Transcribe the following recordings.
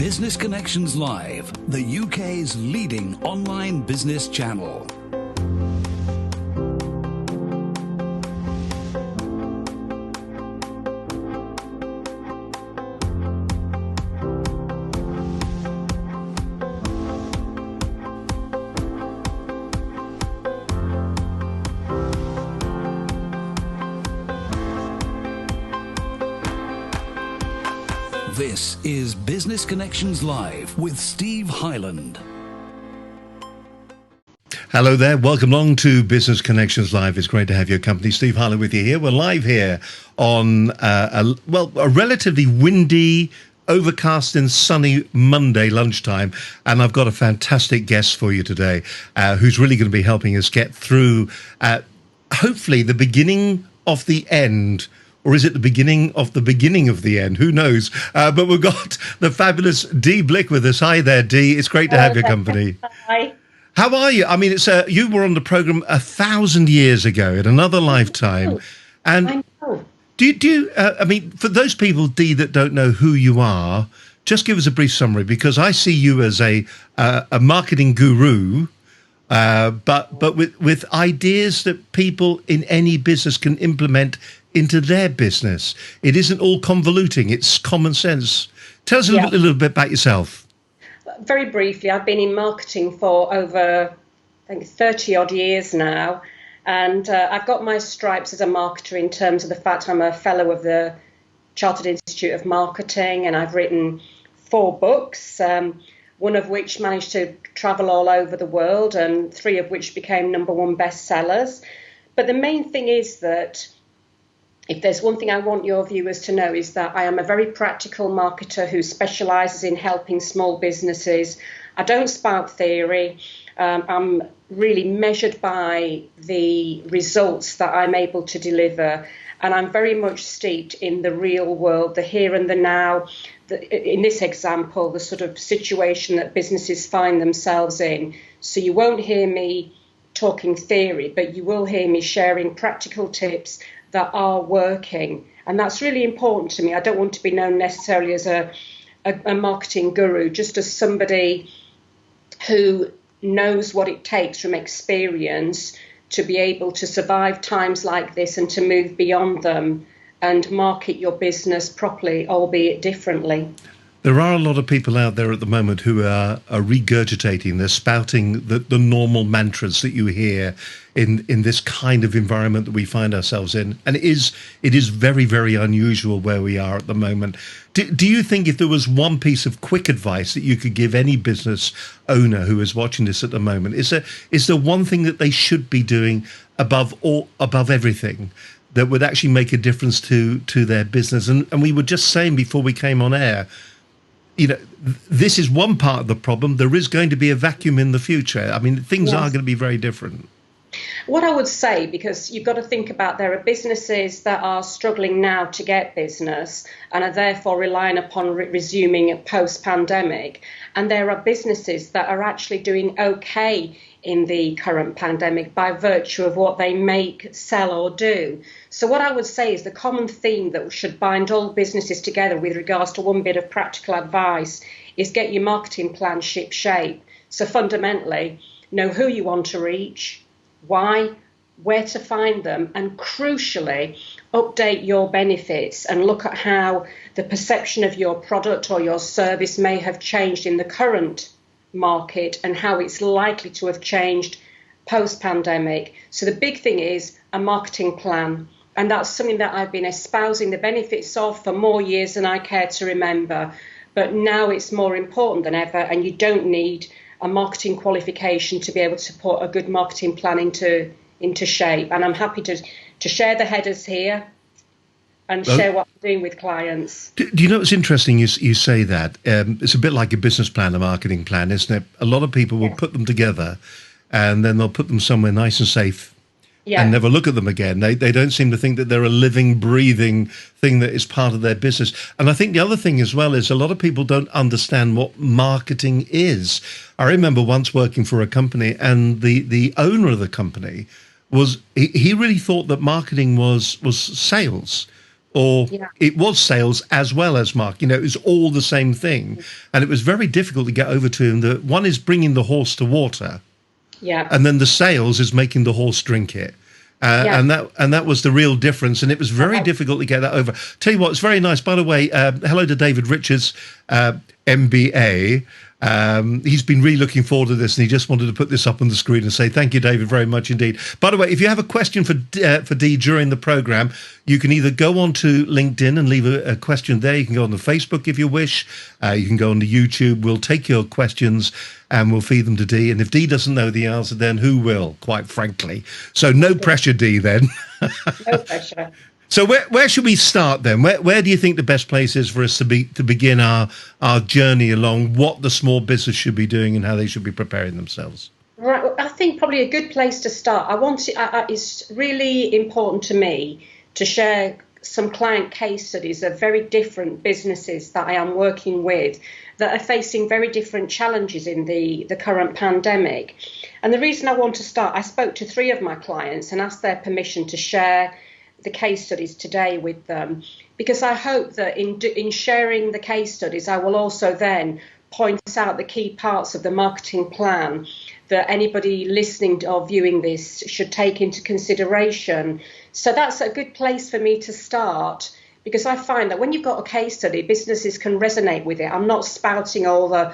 Business Connections Live, the UK's leading online business channel. This is Business Connections Live with Steve Hyland. Hello there. Welcome along to Business Connections Live. It's great to have your company. Steve Hyland with you here. We're live here on a relatively windy, overcast and sunny Monday lunchtime. And I've got a fantastic guest for you today who's really going to be helping us get through, hopefully, the beginning of the end. Or is it the beginning of the end? Who knows? But we've got the fabulous Dee Blick with us. Hi there, Dee. It's great to have your company. Hi. How are you? I mean, it's you were on the program 1,000 years ago in another lifetime. And I know. do you I mean, for those people, Dee, that don't know who you are, just give us a brief summary, because I see you as a marketing guru, but with ideas that people in any business can implement into their business. It isn't all convoluting, it's common sense. Tell us a little bit about yourself. Very briefly, I've been in marketing for over, I think, 30 odd years now. And I've got my stripes as a marketer in terms of the fact I'm a fellow of the Chartered Institute of Marketing, and I've written 4 books, one of which managed to travel all over the world, and 3 of which became #1 bestsellers. But the main thing is that if there's one thing I want your viewers to know, is that I am a very practical marketer who specialises in helping small businesses. I don't spout theory. I'm really measured by the results that I'm able to deliver. And I'm very much steeped in the real world, the here and the now. In this example, the sort of situation that businesses find themselves in. So you won't hear me talking theory, but you will hear me sharing practical tips that are working. And that's really important to me. I don't want to be known necessarily as a marketing guru, just as somebody who knows what it takes from experience to be able to survive times like this and to move beyond them and market your business properly, albeit differently. There are a lot of people out there at the moment who are regurgitating, they're spouting the normal mantras that you hear in this kind of environment that we find ourselves in. And it is very, very unusual where we are at the moment. Do you think if there was one piece of quick advice that you could give any business owner who is watching this at the moment, is there one thing that they should be doing above everything that would actually make a difference to their business? And we were just saying before we came on air, you know, this is one part of the problem. There is going to be a vacuum in the future. I mean, things are going to be very different. What I would say, because you've got to think about, there are businesses that are struggling now to get business and are therefore relying upon resuming post-pandemic. And there are businesses that are actually doing okay in the current pandemic by virtue of what they make, sell or do. So what I would say is the common theme that should bind all businesses together with regards to one bit of practical advice is get your marketing plan ship shape. So fundamentally, know who you want to reach, why, where to find them, and crucially, update your benefits and look at how the perception of your product or your service may have changed in the current market and how it's likely to have changed post-pandemic. So the big thing is a marketing plan. And that's something that I've been espousing the benefits of for more years than I care to remember. But now it's more important than ever, and you don't need a marketing qualification to be able to put a good marketing plan into shape. And I'm happy to share the headers here and share what I'm doing with clients. Do you know what's interesting? You say that. It's a bit like a business plan, a marketing plan, isn't it? A lot of people will put them together and then they'll put them somewhere nice and safe and never look at them again. They don't seem to think that they're a living, breathing thing that is part of their business. And I think the other thing as well is a lot of people don't understand what marketing is. I remember once working for a company, and the owner of the company he really thought that marketing was sales. or Yeah. it was sales as well as marketing. It was all the same thing. And it was very difficult to get over to him that one is bringing the horse to water, Yeah. and then the sales is making the horse drink it. Yeah. And that was the real difference, and it was very difficult to get that over. Tell you what, it's very nice. By the way, hello to David Richards, MBA. He's been really looking forward to this, and he just wanted to put this up on the screen and say thank you, David, very much indeed. By the way, if you have a question for Dee during the program, you can either go on to LinkedIn and leave a question there. You can go on to Facebook if you wish. You can go on to YouTube. We'll take your questions and we'll feed them to Dee. And if Dee doesn't know the answer, then who will, quite frankly? So no pressure, Dee, then. No pressure. So where should we start then? Where do you think the best place is for us to begin our journey along what the small business should be doing and how they should be preparing themselves? Right. Well, I think probably a good place to start. It's really important to me to share some client case studies of very different businesses that I am working with that are facing very different challenges in the current pandemic. And the reason I want to start, I spoke to 3 of my clients and asked their permission to share the case studies today with them, because I hope that in sharing the case studies, I will also then point out the key parts of the marketing plan that anybody listening or viewing this should take into consideration. So that's a good place for me to start, because I find that when you've got a case study, businesses can resonate with it. I'm not spouting all the,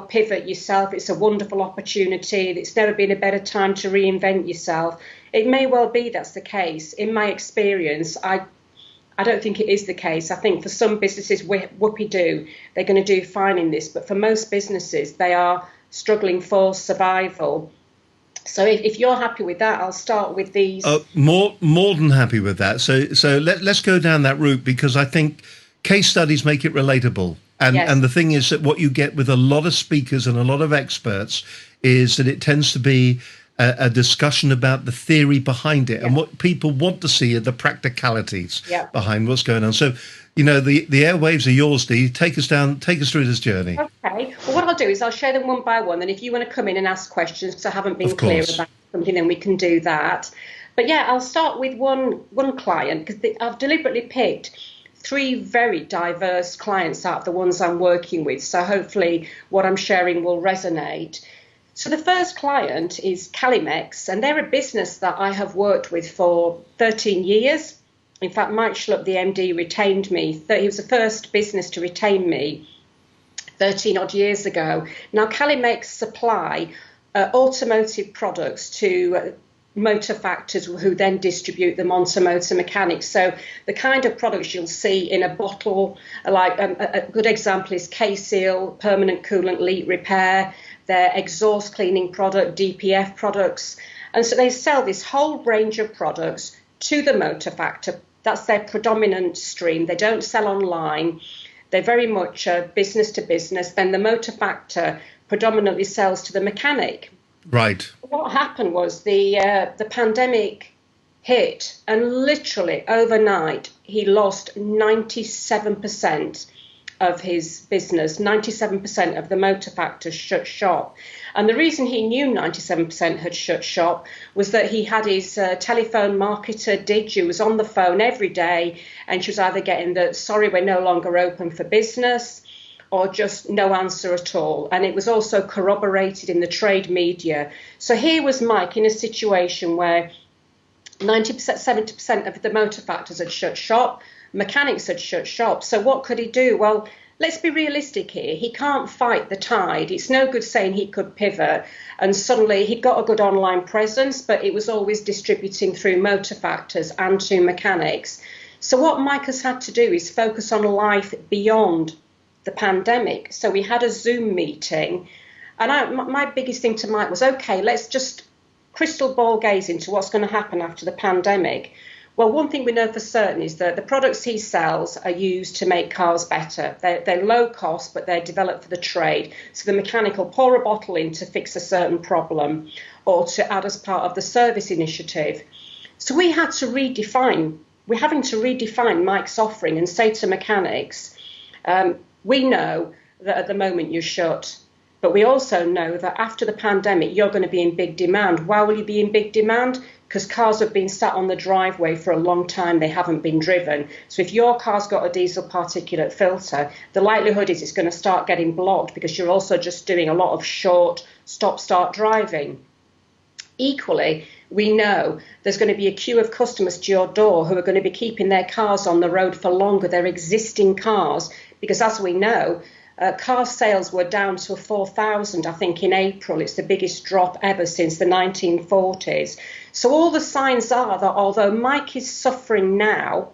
pivot yourself, it's a wonderful opportunity, it's never been a better time to reinvent yourself. It may well be that's the case. In my experience, I don't think it is the case. I think for some businesses, whoopee-doo, they're going to do fine in this. But for most businesses, they are struggling for survival. So if you're happy with that, I'll start with these. More than happy with that. So let's go down that route, because I think case studies make it relatable. And the thing is that what you get with a lot of speakers and a lot of experts is that it tends to be a discussion about the theory behind it, and what people want to see are the practicalities behind what's going on. So, the airwaves are yours, Dee. Take us through this journey. Okay. Well, what I'll do is I'll share them one by one, and if you want to come in and ask questions, because I haven't been clear about something, then we can do that. But I'll start with one client, because I've deliberately picked 3 very diverse clients out of the ones I'm working with. So hopefully what I'm sharing will resonate. So the first client is Calimex, and they're a business that I have worked with for 13 years. In fact, Mike Schlupp, the MD, retained me. He was the first business to retain me 13 odd years ago. Now, Calimex supply automotive products to motor factors who then distribute them onto motor mechanics. So the kind of products you'll see in a bottle, like a good example is K-Seal, permanent coolant leak repair, their exhaust cleaning product, DPF products. And so they sell this whole range of products to the motor factor. That's their predominant stream. They don't sell online. They're very much business to business. Then the motor factor predominantly sells to the mechanic. Right. What happened was the pandemic hit, and literally overnight he lost 97% of his business. 97% of the motor factor shut shop. And the reason he knew 97% had shut shop was that he had his telephone marketer, Didge, who was on the phone every day, and she was either getting the, sorry, we're no longer open for business, or just no answer at all. And it was also corroborated in the trade media. So here was Mike in a situation where 90%, 70% of the motor factors had shut shop, mechanics had shut shop. So what could he do? Well, let's be realistic here. He can't fight the tide. It's no good saying he could pivot. And suddenly he'd got a good online presence, but it was always distributing through motor factors and to mechanics. So what Mike has had to do is focus on life beyond the pandemic. So we had a Zoom meeting, and my biggest thing to Mike was, okay, let's just crystal ball gaze into what's going to happen after the pandemic. Well, one thing we know for certain is that the products he sells are used to make cars better. They're low cost, but they're developed for the trade. So the mechanic will pour a bottle in to fix a certain problem or to add as part of the service initiative. So we're having to redefine Mike's offering and say to mechanics, we know that at the moment you're shut, but we also know that after the pandemic, you're going to be in big demand. Why will you be in big demand? because cars have been sat on the driveway for a long time. They haven't been driven. So if your car's got a diesel particulate filter, the likelihood is it's going to start getting blocked because you're also just doing a lot of short stop-start driving. Equally, we know there's going to be a queue of customers to your door who are going to be keeping their cars on the road for longer, their existing cars, because as we know, car sales were down to 4,000, I think, in April. It's the biggest drop ever since the 1940s. So all the signs are that although Mike is suffering now,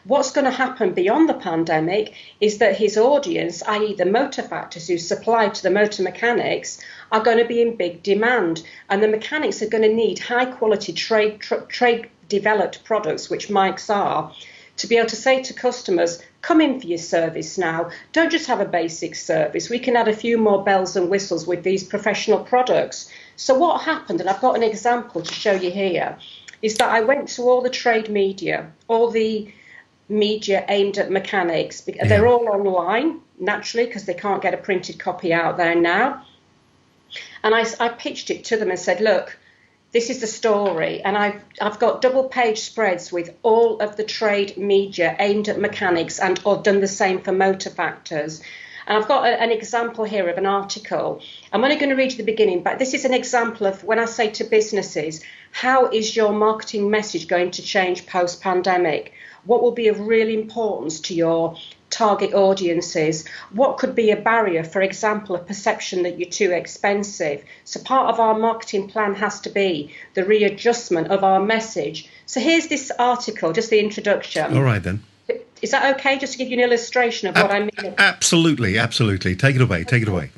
what's going to happen beyond the pandemic is that his audience, i.e. the motor factors who supply to the motor mechanics, are going to be in big demand. And the mechanics are going to need high quality trade developed products, which Mike's are, to be able to say to customers, come in for your service now. Don't just have a basic service. We can add a few more bells and whistles with these professional products. So what happened, and I've got an example to show you here, is that I went to all the trade media, all the media aimed at mechanics. They're all online, naturally, because they can't get a printed copy out there now. And I pitched it to them and said, look, this is the story, and I've got double-page spreads with all of the trade media aimed at mechanics, and I've done the same for motor factors. And I've got an example here of an article. I'm only going to read you the beginning, but this is an example of when I say to businesses, how is your marketing message going to change post-pandemic? What will be of real importance to your target audiences? What could be a barrier? For example, a perception that you're too expensive. So part of our marketing plan has to be the readjustment of our message. So here's this article, just the introduction. All right, then. Is that okay? Just to give you an illustration of what I mean. Absolutely. Take it away.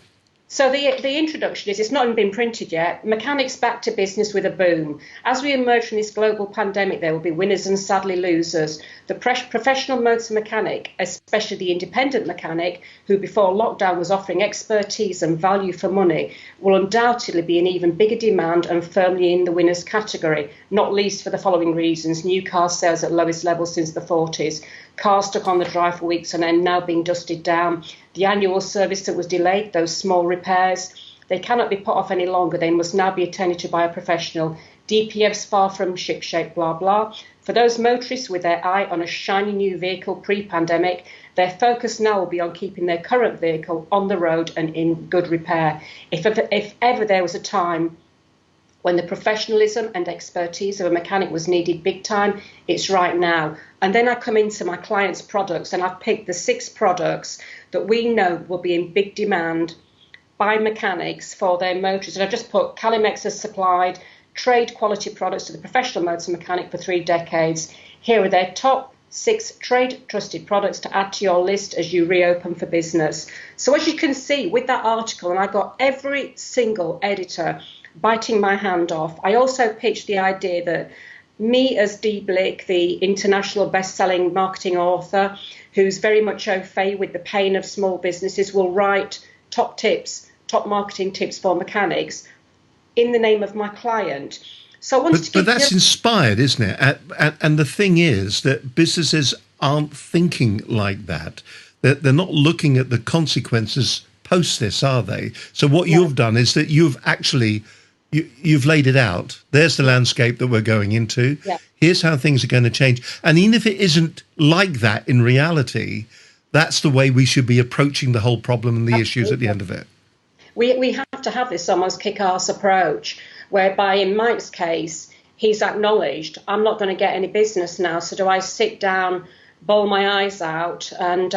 So the introduction is, it's not even been printed yet, mechanics back to business with a boom. As we emerge from this global pandemic, there will be winners and sadly losers. The professional motor mechanic, especially the independent mechanic, who before lockdown was offering expertise and value for money, will undoubtedly be in even bigger demand and firmly in the winners category, not least for the following reasons. New car sales at lowest levels since the 40s. Cars stuck on the drive for weeks and then now being dusted down. The annual service that was delayed, those small repairs, they cannot be put off any longer. They must now be attended to by a professional. DPFs far from shipshape, blah, blah. For those motorists with their eye on a shiny new vehicle pre-pandemic, their focus now will be on keeping their current vehicle on the road and in good repair. If ever there was a time when the professionalism and expertise of a mechanic was needed big time, it's right now. And then I come into my clients' products, and I've picked the 6 products that we know will be in big demand by mechanics for their motors. And I've just put Calimex has supplied trade quality products to the professional motor mechanic for 3 decades. Here are their top 6 trade trusted products to add to your list as you reopen for business. So as you can see with that article, and I got every single editor biting my hand off, I also pitched the idea that me as Dee Blick, the international best-selling marketing author, who's very much au fait with the pain of small businesses, will write top marketing tips for mechanics in the name of my client. So I wanted to but that's inspired, isn't it? And the thing is that businesses aren't thinking like that. They're not looking at the consequences post this, are they? So what you've done is that you've actually you've laid it out. There's the landscape that we're going into. Yeah. Here's how things are going to change. And even if it isn't like that in reality, that's the way we should be approaching the whole problem and the issues at the end of it. We have to have this almost kick-ass approach, whereby in Mike's case, he's acknowledged, I'm not going to get any business now, so do I sit down, bawl my eyes out and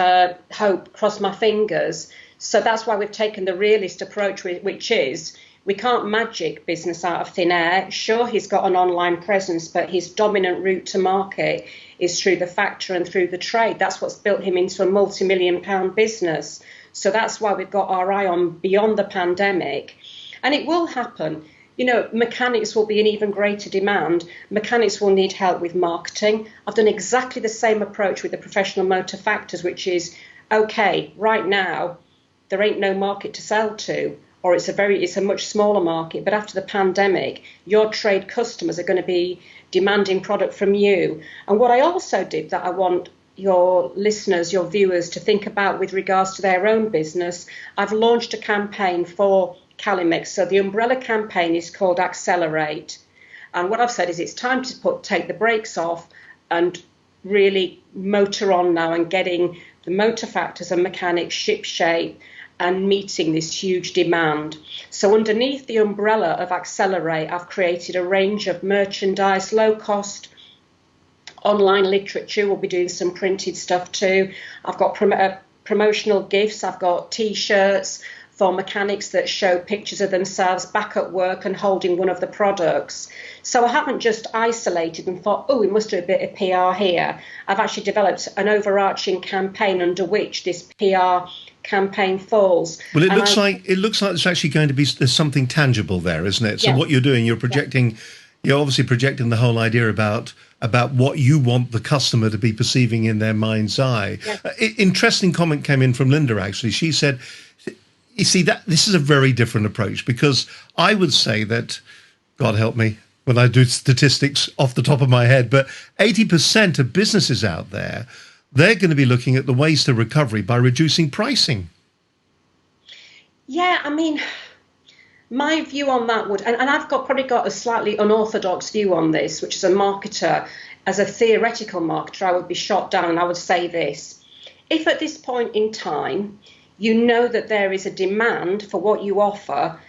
hope, cross my fingers? So that's why we've taken the realist approach, which is, we can't magic business out of thin air. Sure, he's got an online presence, but his dominant route to market is through the factor and through the trade. That's what's built him into a multi-million-pound business. So that's why we've got our eye on beyond the pandemic. And it will happen. You know, mechanics will be in even greater demand. Mechanics will need help with marketing. I've done exactly the same approach with the professional motor factors, which is, okay, right now, there ain't no market to sell to, or it's a much smaller market. But after the pandemic, your trade customers are going to be demanding product from you. And what I also did that I want your listeners, your viewers to think about with regards to their own business, I've launched a campaign for Calimex. So the umbrella campaign is called Accelerate. And what I've said is it's time to take the brakes off and really motor on now and getting the motor factors and mechanics ship shape and meeting this huge demand. So underneath the umbrella of Accelerate, I've created a range of merchandise, low cost, online literature. We'll be doing some printed stuff too. I've got promotional gifts. I've got T-shirts for mechanics that show pictures of themselves back at work and holding one of the products. So I haven't just isolated and thought, oh, we must do a bit of PR here. I've actually developed an overarching campaign under which this PR campaign falls. Well, it looks like it's actually going to be, there's something tangible there, isn't it? So what you're doing, you're projecting, you're obviously projecting the whole idea about what you want the customer to be perceiving in their mind's eye. Interesting comment came in from Linda, actually. She said, you see, that this is a very different approach, because I would say that, God help me when I do statistics off the top of my head, but 80% of businesses out there, they're going to be looking at the ways to recovery by reducing pricing. Yeah, I mean, my view on that would, and I've probably got a slightly unorthodox view on this, which as a marketer, as a theoretical marketer, I would be shot down, and I would say this. If at this point in time, you know that there is a demand for what you offer,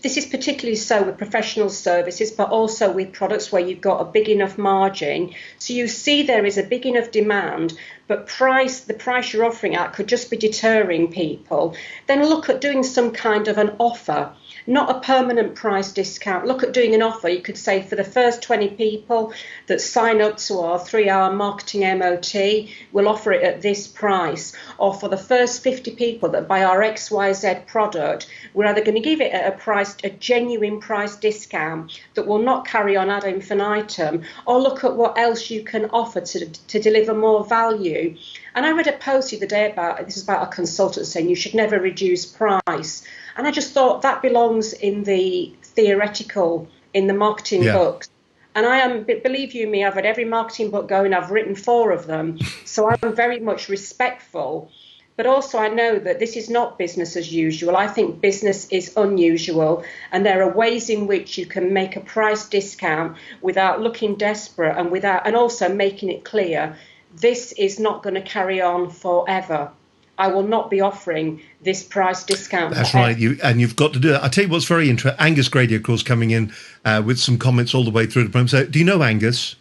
this is particularly so with professional services, but also with products where you've got a big enough margin. So you see there is a big enough demand, but the price you're offering at could just be deterring people. Then look at doing some kind of an offer, not a permanent price discount. Look at doing an offer. You could say for the first 20 people that sign up to our 3-hour marketing MOT, we'll offer it at this price. Or for the first 50 people that buy our XYZ product, we're either going to give it at a genuine price discount that will not carry on ad infinitum, or look at what else you can offer to deliver more value. And I read a post the other day this is about a consultant saying you should never reduce price. And I just thought that belongs in the theoretical, in the marketing books. And believe you me, I've read every marketing book going, I've written 4 of them. So I'm very much respectful. But also I know that this is not business as usual. I think business is unusual. And there are ways in which you can make a price discount without looking desperate and also making it clear this is not going to carry on forever. I will not be offering this price discount. That's right. You've got to do it. I'll tell you what's very interesting. Angus Grady, of course, coming in with some comments all the way through the program. So do you know Angus?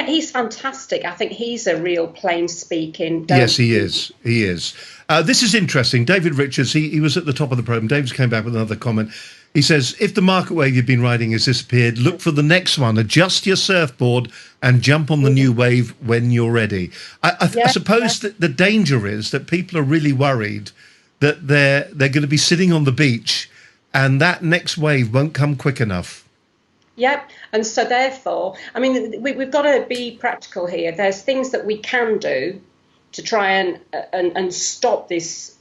He's fantastic. I think he's a real plain speaking. Yes, he is. He is. This is interesting. David Richards, he was at the top of the program. David's came back with another comment. He says, if the market wave you've been riding has disappeared, look for the next one. Adjust your surfboard and jump on the new wave when you're ready. I suppose that the danger is that people are really worried that they're going to be sitting on the beach and that next wave won't come quick enough. Yep. And so therefore, I mean, we've got to be practical here. There's things that we can do to try and stop this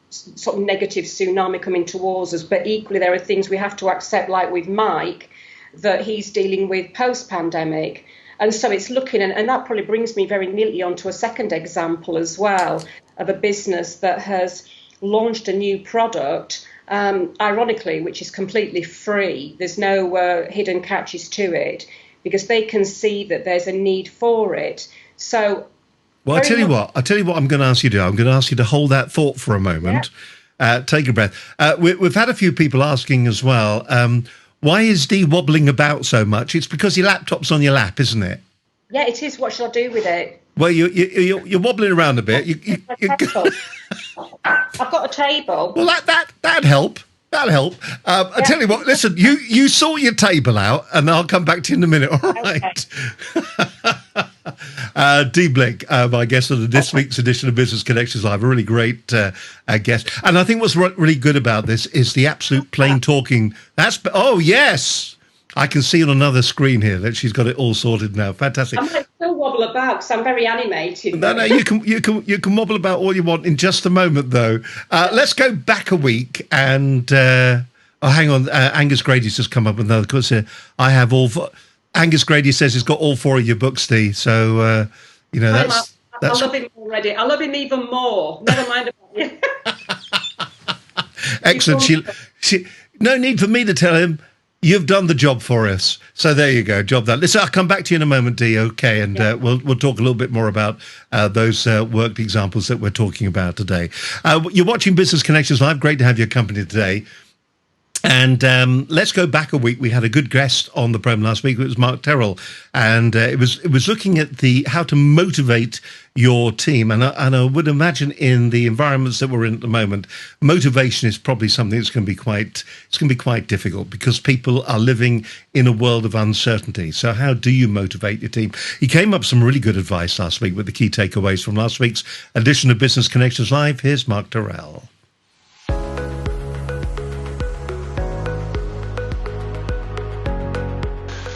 sort of negative tsunami coming towards us, but equally there are things we have to accept, like with Mike, that he's dealing with post-pandemic. And so it's looking, and that probably brings me very neatly onto a second example as well of a business that has launched a new product, ironically, which is completely free. There's no hidden catches to it, because they can see that there's a need for it. So well, I'll tell you what I'm going to ask you to do. I'm going to ask you to hold that thought for a moment. Yeah. Take a breath. We've had a few people asking as well, why is Dee wobbling about so much? It's because your laptop's on your lap, isn't it? Yeah, it is. What shall I do with it? Well, you're wobbling around a bit. I've got a table. Well, that'd help. That'll help. I tell you what, listen, you sort your table out and I'll come back to you in a minute, all right? Okay. Dee Blick, my guest on this week's edition of Business Connections Live, a really great guest. And I think what's really good about this is the absolute plain talking. Oh, yes. I can see on another screen here that she's got it all sorted now. Fantastic. I might still wobble about because I'm very animated. No, you can wobble about all you want in just a moment, though. Let's go back a week and hang on. Angus Grady's just come up with another question. I have all. Angus Grady says he's got all 4 of your books, Dee. So that's. I love him already. I love him even more. Never mind about you. Excellent. She. No need for me to tell him. You've done the job for us. So there you go. Job done. Listen, I'll come back to you in a moment, Dee. Okay. And we'll talk a little bit more about those worked examples that we're talking about today. You're watching Business Connections Live. Great to have your company today. And let's go back a week. We had a good guest on the program last week. It was Mark Terrell, and it was looking at how to motivate your team. And I would imagine in the environments that we're in at the moment, motivation is probably something that's going to be quite difficult because people are living in a world of uncertainty. So how do you motivate your team? He came up with some really good advice last week with the key takeaways from last week's edition of Business Connections Live. Here's Mark Terrell.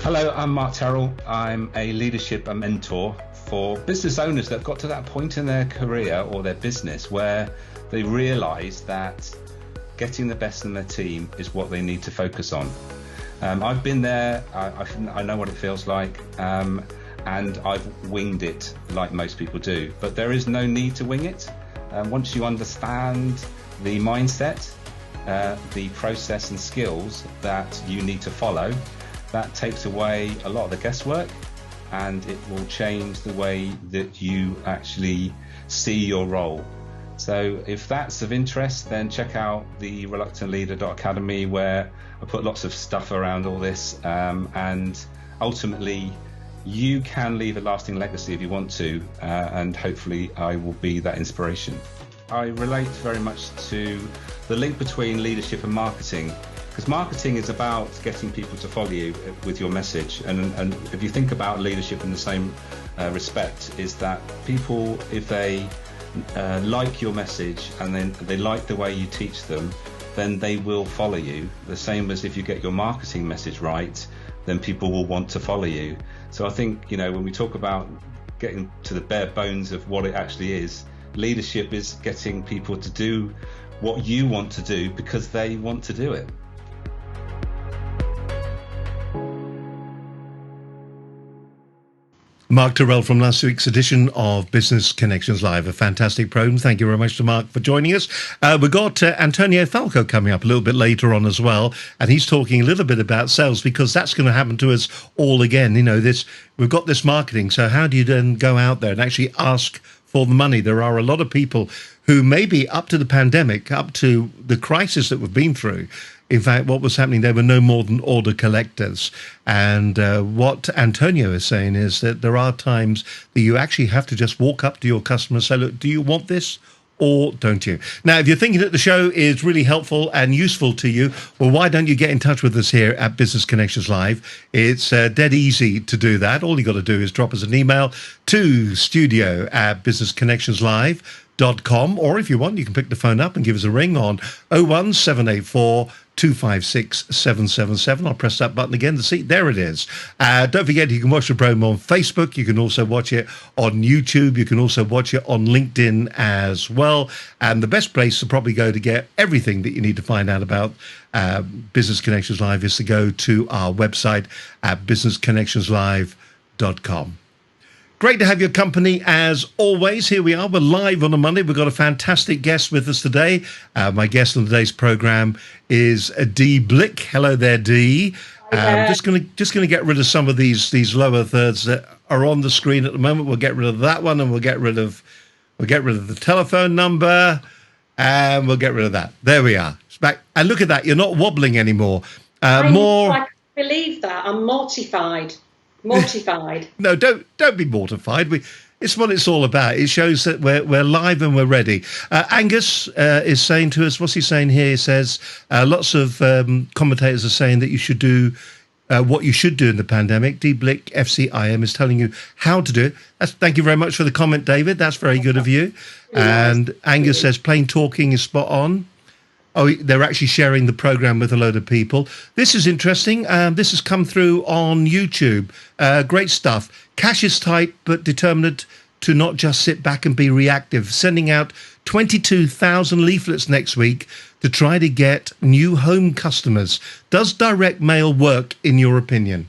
Hello, I'm Mark Terrell. I'm a leadership mentor for business owners that have got to that point in their career or their business where they realise that getting the best in their team is what they need to focus on. I've been there, I know what it feels like, and I've winged it like most people do. But there is no need to wing it. Once you understand the mindset, the process and skills that you need to follow, that takes away a lot of the guesswork, and it will change the way that you actually see your role. So if that's of interest, then check out the reluctantleader.academy, where I put lots of stuff around all this, and ultimately you can leave a lasting legacy if you want to, and hopefully I will be that inspiration. I relate very much to the link between leadership and marketing, because marketing is about getting people to follow you with your message. And if you think about leadership in the same respect, is that people, if they like your message and then they like the way you teach them, then they will follow you. The same as if you get your marketing message right, then people will want to follow you. So I think, when we talk about getting to the bare bones of what it actually is, leadership is getting people to do what you want to do because they want to do it. Mark Terrell from last week's edition of Business Connections Live. A fantastic program. Thank you very much to Mark for joining us. We've got Antonio Falco coming up a little bit later on as well, and he's talking a little bit about sales, because that's going to happen to us all again. We've got this marketing, so how do you then go out there and actually ask for the money? There are a lot of people who maybe up to the pandemic, up to the crisis that we've been through, in fact, what was happening, they were no more than order collectors. And what Antonio is saying is that there are times that you actually have to just walk up to your customer and say, look, do you want this or don't you? Now, if you're thinking that the show is really helpful and useful to you, well, why don't you get in touch with us here at Business Connections Live? It's dead easy to do that. All you got to do is drop us an email to studio@businessconnectionslive.com, or if you want, you can pick the phone up and give us a ring on 01784 256 777. I'll press that button again to see. There it is. Don't forget, you can watch the program on Facebook. You can also watch it on YouTube. You can also watch it on LinkedIn as well. And the best place to probably go to get everything that you need to find out about Business Connections Live is to go to our website at businessconnectionslive.com. Great to have your company as always. Here we are. We're live on a Monday. We've got a fantastic guest with us today. My guest on today's program is Dee Blick. Hello there, Dee. Just going to get rid of some of these lower thirds that are on the screen at the moment. We'll get rid of that one, and we'll get rid of the telephone number, and we'll get rid of that. There we are. It's back. And look at that. You're not wobbling anymore. I can't believe that. I'm mortified. No, don't be mortified. It's what it's all about. It shows that we're live and we're ready. Angus is saying to us, what's he saying here? He says lots of commentators are saying that you should do what you should do in the pandemic. D Blick FCIM is telling you how to do it. Thank you very much for the comment, David. That's very good of you. And Angus says plain talking is spot on. Oh, they're actually sharing the program with a load of people. This is interesting. This has come through on YouTube. Great stuff. Cash is tight, but determined to not just sit back and be reactive. Sending out 22,000 leaflets next week to try to get new home customers. Does direct mail work, in your opinion?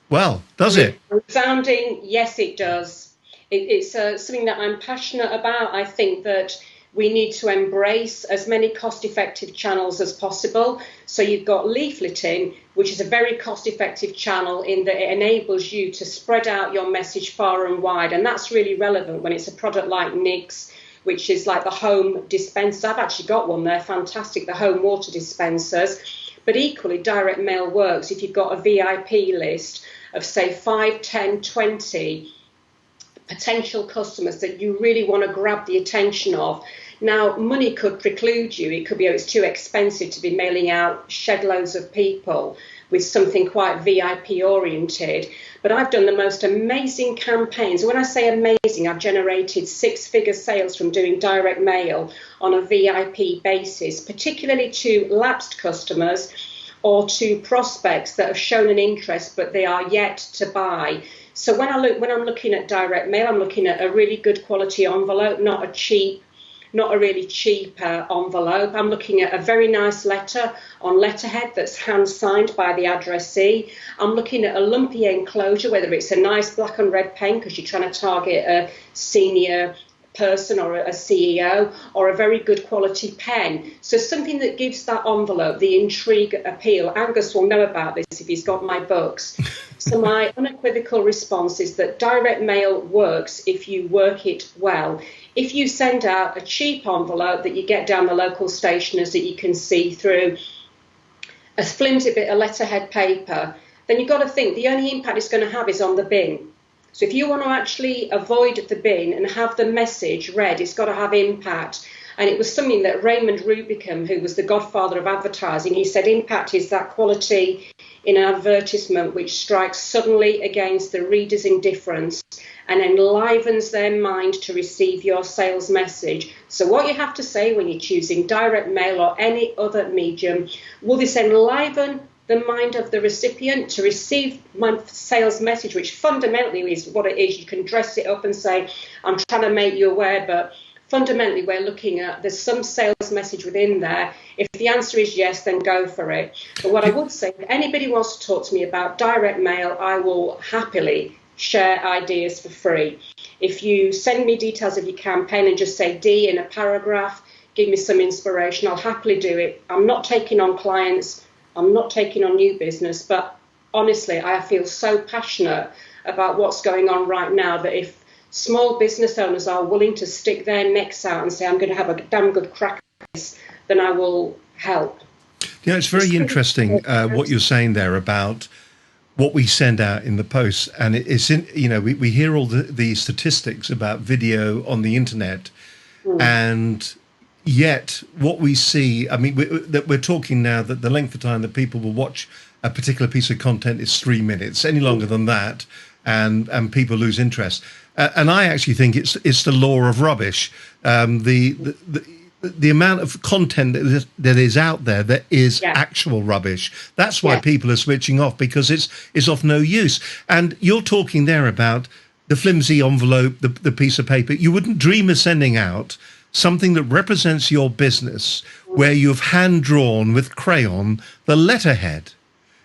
Well, does it? Sounding, yes, it does. It's something that I'm passionate about. I think that We need to embrace as many cost-effective channels as possible. So you've got leafleting, which is a very cost-effective channel in that it enables you to spread out your message far and wide. And that's really relevant when it's a product like NYX, which is like the home dispenser. I've actually got one there, fantastic, the home water dispensers. But equally, direct mail works if you've got a VIP list of, say, 5, 10, 20 potential customers that you really want to grab the attention of. Now, money could preclude you. It could be, oh, it's too expensive to be mailing out shed loads of people with something quite VIP oriented. But I've done the most amazing campaigns. When I say amazing, I've generated 6-figure sales from doing direct mail on a VIP basis, particularly to lapsed customers or to prospects that have shown an interest, but they are yet to buy. So when I'm looking at direct mail, I'm looking at a really good quality envelope, not a really cheap envelope. I'm looking at a very nice letter on letterhead that's hand signed by the addressee. I'm looking at a lumpy enclosure, whether it's a nice black and red pen because you're trying to target a senior person or a CEO, or a very good quality pen. So something that gives that envelope the intrigue appeal. Angus will know about this if he's got my books. So my unequivocal response is that direct mail works if you work it well. If you send out a cheap envelope that you get down the local stationers that you can see through, a flimsy bit of letterhead paper, then you've got to think the only impact it's going to have is on the bin. So if you want to actually avoid the bin and have the message read, it's got to have impact. And it was something that Raymond Rubicam, who was the godfather of advertising, he said impact is that quality in an advertisement which strikes suddenly against the reader's indifference and enlivens their mind to receive your sales message. So what you have to say when you're choosing direct mail or any other medium, will this enliven the mind of the recipient to receive my sales message, which fundamentally is what it is. You can dress it up and say, I'm trying to make you aware, but fundamentally we're looking at there's some sales message within there. If the answer is yes, then go for it. But what I would say, if anybody wants to talk to me about direct mail, I will happily share ideas for free. If you send me details of your campaign and just say D in a paragraph, give me some inspiration, I'll happily do it. I'm not taking on clients, I'm not taking on new business, but honestly, I feel so passionate about what's going on right now that if small business owners are willing to stick their necks out and say, I'm going to have a damn good crack at this, then I will help. Yeah, it's very interesting what you're saying there about what we send out in the post. And it's in, we hear all the statistics about video on the internet, and yet what we see, I mean, we're talking now that the length of time that people will watch a particular piece of content is 3 minutes. Any longer than that, and people lose interest. And I actually think it's the law of rubbish. The amount of content that is out there that is actual rubbish. That's why people are switching off, because it's of no use. And you're talking there about the flimsy envelope, the piece of paper. You wouldn't dream of sending out something that represents your business, where you've hand-drawn with crayon the letterhead.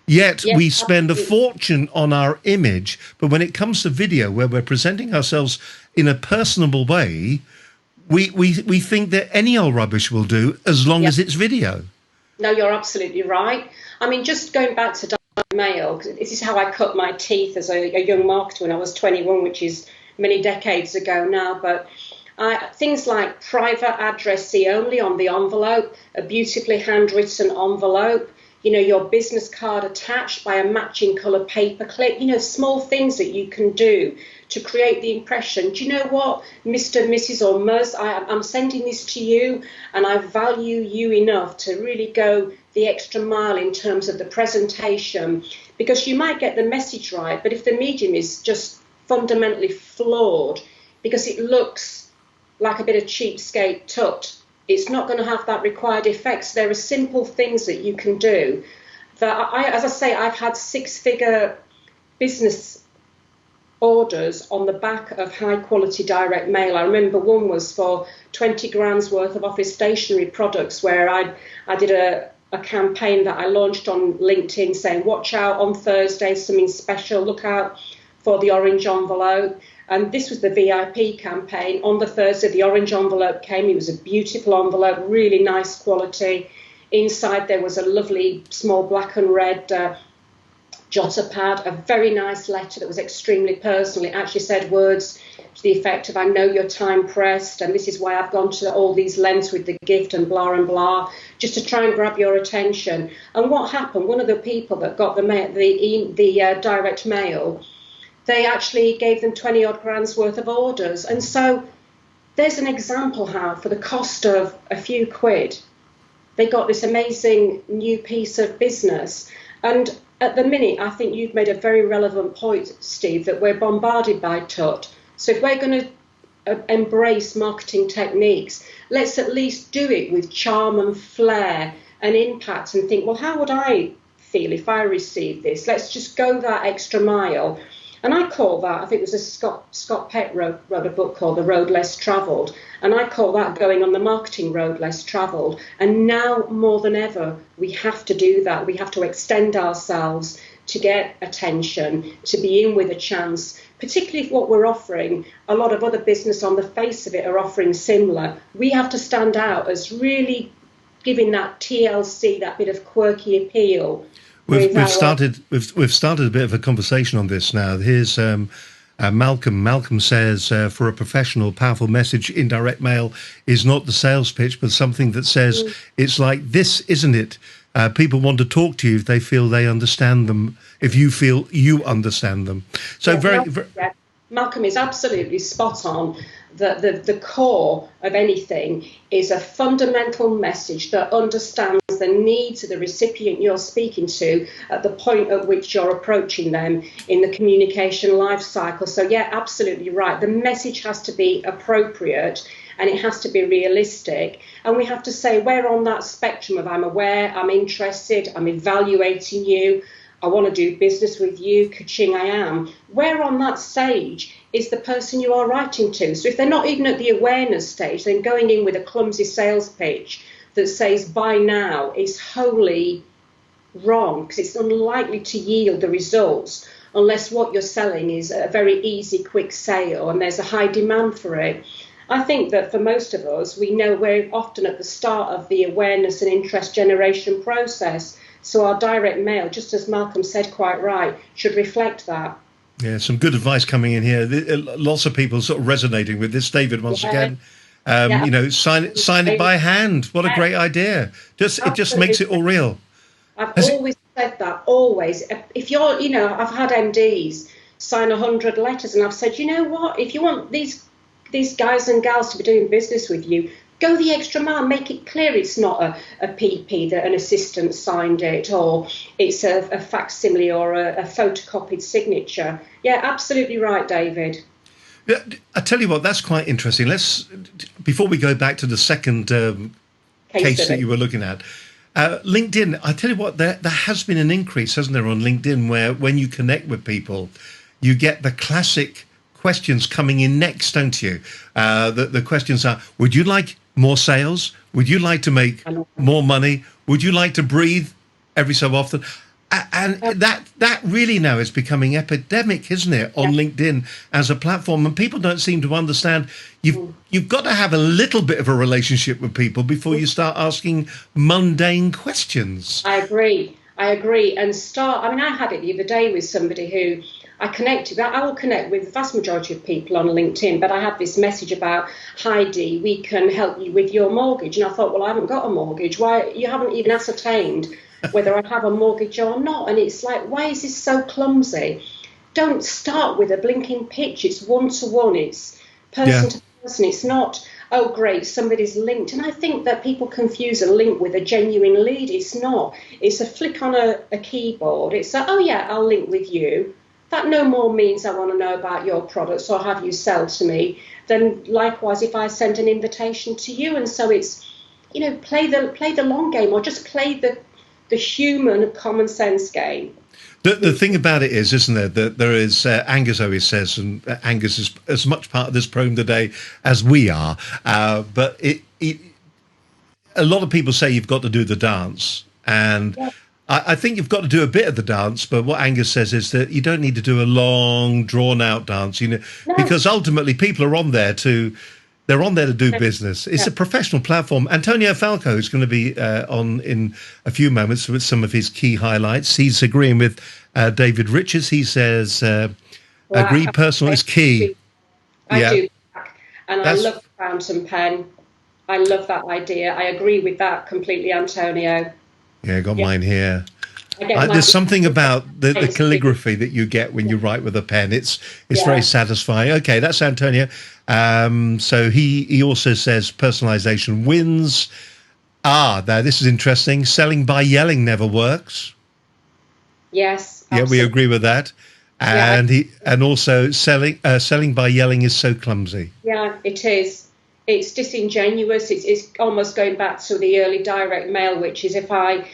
Yet we spend a fortune on our image. But when it comes to video, where we're presenting ourselves in a personable way, we think that any old rubbish will do as long as it's video. No, you're absolutely right. I mean, just going back to direct mail, this is how I cut my teeth as a young marketer when I was 21, which is many decades ago now. But things like private addressee only on the envelope, a beautifully handwritten envelope, your business card attached by a matching colour paper clip, small things that you can do to create the impression. Do you know what, Mr., Mrs. or Ms., I'm sending this to you and I value you enough to really go the extra mile in terms of the presentation, because you might get the message right, but if the medium is just fundamentally flawed because it looks like a bit of cheapskate tut, it's not going to have that required effect. So there are simple things that you can do. As I say, I've had 6-figure business orders on the back of high quality direct mail. I remember one was for 20 grand's worth of office stationery products, where I did a campaign that I launched on LinkedIn saying, watch out on Thursday, something special, look out for the orange envelope. And this was the VIP campaign. On the Thursday, the orange envelope came. It was a beautiful envelope, really nice quality. Inside there was a lovely small black and red jotter pad, a very nice letter that was extremely personal. It actually said words to the effect of, I know you're time pressed and this is why I've gone to all these lengths with the gift and blah, just to try and grab your attention. And what happened, one of the people that got the direct mail, they actually gave them 20 odd grand's worth of orders. And so there's an example how for the cost of a few quid, they got this amazing new piece of business. And at the minute, I think you've made a very relevant point, Steve, that we're bombarded by tut. So if we're going to embrace marketing techniques, let's at least do it with charm and flair and impact and think, well, how would I feel if I received this? Let's just go that extra mile. And I call that, I think it was Scott Peck wrote a book called The Road Less Travelled, and I call that going on the marketing road less travelled. And now more than ever, we have to do that. We have to extend ourselves to get attention, to be in with a chance, particularly if what we're offering, a lot of other business on the face of it are offering similar. We have to stand out as really giving that TLC, that bit of quirky appeal. We've started a bit of a conversation on this now. Here's Malcolm. Malcolm says, for a professional, powerful message, indirect mail is not the sales pitch, but something that says it's like this, isn't it? People want to talk to you if they feel they understand them, if you feel you understand them. So Malcolm is absolutely spot on. The core of anything is a fundamental message that understands the needs of the recipient you're speaking to at the point at which you're approaching them in the communication life cycle. So yeah, absolutely right. The message has to be appropriate and it has to be realistic. And we have to say where on that spectrum of I'm aware, I'm interested, I'm evaluating you, I want to do business with you, ka-ching, I am. Where on that stage is the person you are writing to? So if they're not even at the awareness stage, then going in with a clumsy sales pitch that says buy now is wholly wrong, because it's unlikely to yield the results unless what you're selling is a very easy, quick sale and there's a high demand for it. I think that for most of us, we know we're often at the start of the awareness and interest generation process. So our direct mail, just as Malcolm said quite right, should reflect that. Yeah, some good advice coming in here. Lots of people sort of resonating with this. David, once again, you know, sign it by hand. What a great idea. It just makes it all real. I've always said that, always. If you're, you know, I've had MDs sign 100 letters and I've said, you know what, if you want these guys and gals to be doing business with you, go the extra mile, make it clear it's not a PP that an assistant signed it, or it's a facsimile or a photocopied signature. Yeah, absolutely right, David. Yeah, I tell you what, that's quite interesting. Before we go back to the second case that you were looking at, LinkedIn, I tell you what, there has been an increase, hasn't there, on LinkedIn, where when you connect with people, you get the classic questions coming in next, don't you? The questions are, would you like more sales? Would you like to make more money? Would you like to breathe every so often? And that really now is becoming epidemic, isn't it, on LinkedIn as a platform? And people don't seem to understand you've got to have a little bit of a relationship with people before you start asking mundane questions. I agree. And I had it the other day with somebody who I connected. I will connect with the vast majority of people on LinkedIn, but I had this message about, hi Dee, we can help you with your mortgage. And I thought, well, I haven't got a mortgage. Why? You haven't even ascertained whether I have a mortgage or not. And it's like, why is this so clumsy? Don't start with a blinking pitch. It's one-to-one. It's person to person. It's not, oh, great, somebody's linked. And I think that people confuse a link with a genuine lead. It's not. It's a flick on a keyboard. It's a, oh, yeah, I'll link with you. That no more means I want to know about your products or have you sell to me than likewise if I send an invitation to you. And so it's, you know, play the long game, or just play the human common sense game. The thing about it is, isn't there, that there is, Angus always says, and Angus is as much part of this program today as we are, but a lot of people say you've got to do the dance. And I think you've got to do a bit of the dance, but what Angus says is that you don't need to do a long, drawn-out dance, No. because ultimately people are on there to do business. It's a professional platform. Antonio Falco is going to be on in a few moments with some of his key highlights. He's agreeing with David Richards. He says, agree personal is key. I do. And I love the fountain pen. I love that idea. I agree with that completely, Antonio. Yeah, I got mine here. There's something about the calligraphy that you get when you write with a pen. It's very satisfying. Okay, that's Antonio. So he also says personalization wins. Now this is interesting. Selling by yelling never works. Yes. Absolutely. Yeah, we agree with that. And also selling by yelling is so clumsy. Yeah, it is. It's disingenuous. It's almost going back to the early direct mail, which is if I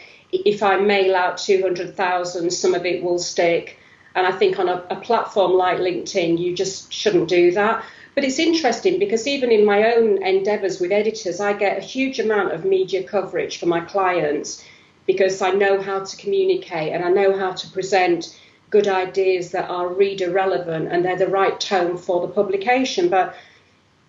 mail out 200,000, some of it will stick. And I think on a platform like LinkedIn, you just shouldn't do that. But it's interesting because even in my own endeavours with editors, I get a huge amount of media coverage for my clients because I know how to communicate and I know how to present good ideas that are reader relevant and they're the right tone for the publication. But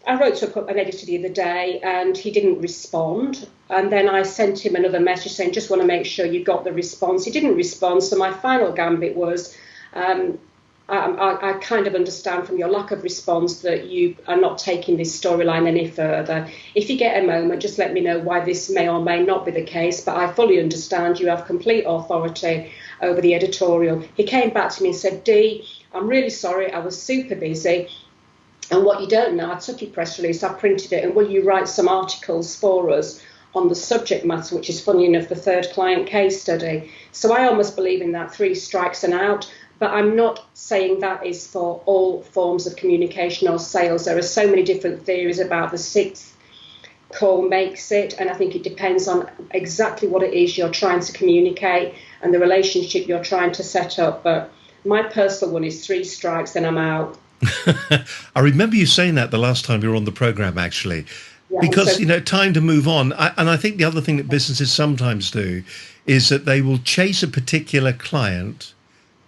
I wrote to an editor the other day and he didn't respond. And then I sent him another message saying, just want to make sure you got the response. He didn't respond. So my final gambit was, I kind of understand from your lack of response that you are not taking this storyline any further. If you get a moment, just let me know why this may or may not be the case. But I fully understand you have complete authority over the editorial. He came back to me and said, Dee, I'm really sorry. I was super busy. And what you don't know, I took your press release, I printed it, and will you write some articles for us on the subject matter, which is funny enough, the third client case study. So I almost believe in that 3 strikes and out, but I'm not saying that is for all forms of communication or sales. There are so many different theories about the 6th call makes it, and I think it depends on exactly what it is you're trying to communicate and the relationship you're trying to set up. But my personal one is 3 strikes, then I'm out. I remember you saying that the last time you were on the program, actually, because, time to move on. And I think the other thing that businesses sometimes do is that they will chase a particular client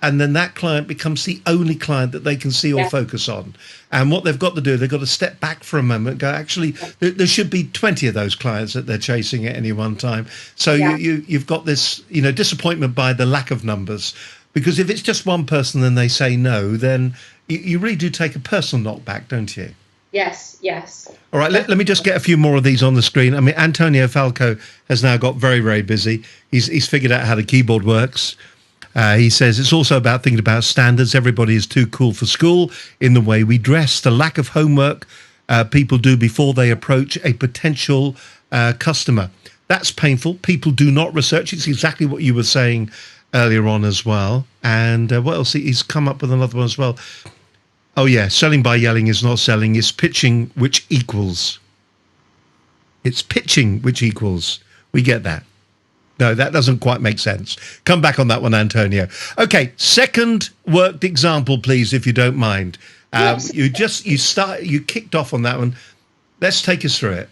and then that client becomes the only client that they can see or focus on. And what they've got to do, they've got to step back for a moment and go, actually, there should be 20 of those clients that they're chasing at any one time. So you've got this, disappointment by the lack of numbers. Because if it's just one person and they say no, then you really do take a personal knockback, don't you? Yes. All right, let me just get a few more of these on the screen. I mean, Antonio Falco has now got very, very busy. He's figured out how the keyboard works. He says it's also about thinking about standards. Everybody is too cool for school in the way we dress. The lack of homework people do before they approach a potential customer. That's painful. People do not research. It's exactly what you were saying earlier on as well. And what else? He's come up with another one as well. Oh, yeah. Selling by yelling is not selling. It's pitching, which equals. It's pitching, which equals. We get that. No, that doesn't quite make sense. Come back on that one, Antonio. Okay. Second worked example, please, if you don't mind. Yes. You kicked off on that one. Let's take us through it.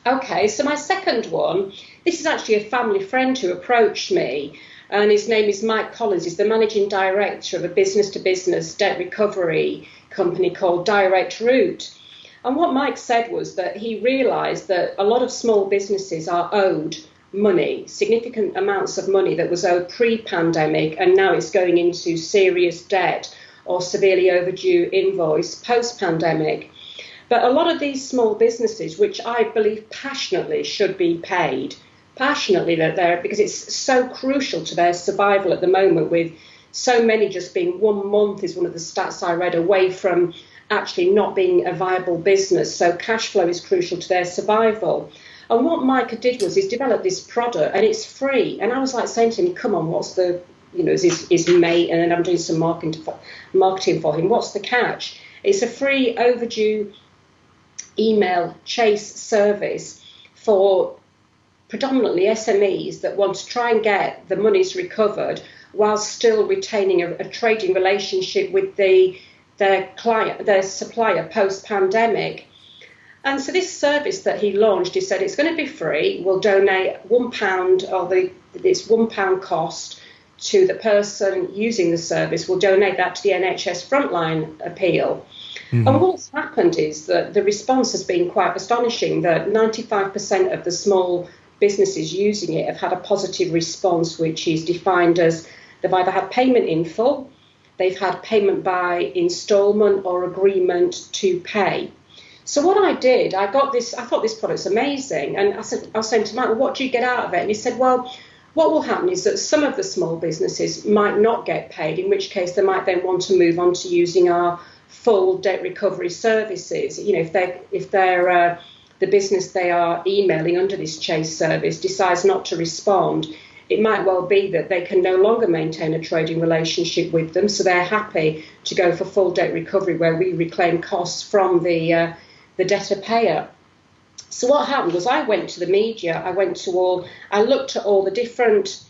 Okay. So my second one, this is actually a family friend who approached me. And his name is Mike Collins. He's the managing director of a business-to-business debt recovery company called Direct Route. And what Mike said was that he realised that a lot of small businesses are owed money, significant amounts of money that was owed pre-pandemic, and now it's going into serious debt or severely overdue invoice post-pandemic. But a lot of these small businesses, which I believe passionately should be paid, passionately that they're, because it's so crucial to their survival at the moment, with so many just being 1 month is one of the stats I read away from actually not being a viable business. So cash flow is crucial to their survival. And what Micah did was he's developed this product and it's free. And I was like saying to him, come on, what's the, is his mate, and then I'm doing some marketing for him. What's the catch? It's a free overdue email chase service for predominantly SMEs that want to try and get the monies recovered while still retaining a trading relationship with their client, their supplier post-pandemic. And so this service that he launched, he said it's going to be free. We'll donate £1 of it's £1 cost to the person using the service. We'll donate that to the NHS Frontline Appeal. Mm-hmm. And what's happened is that the response has been quite astonishing, that 95% of the small businesses using it have had a positive response, which is defined as they've either had payment in full, they've had payment by instalment or agreement to pay. So what I did, I thought this product's amazing. And I was saying to Mike, well, what do you get out of it? And he said, well, what will happen is that some of the small businesses might not get paid, in which case they might then want to move on to using our full debt recovery services. You know, if they're the business they are emailing under this Chase service decides not to respond, it might well be that they can no longer maintain a trading relationship with them. So they're happy to go for full debt recovery, where we reclaim costs from the debtor payer. So what happened was I went to the media. I looked at all the different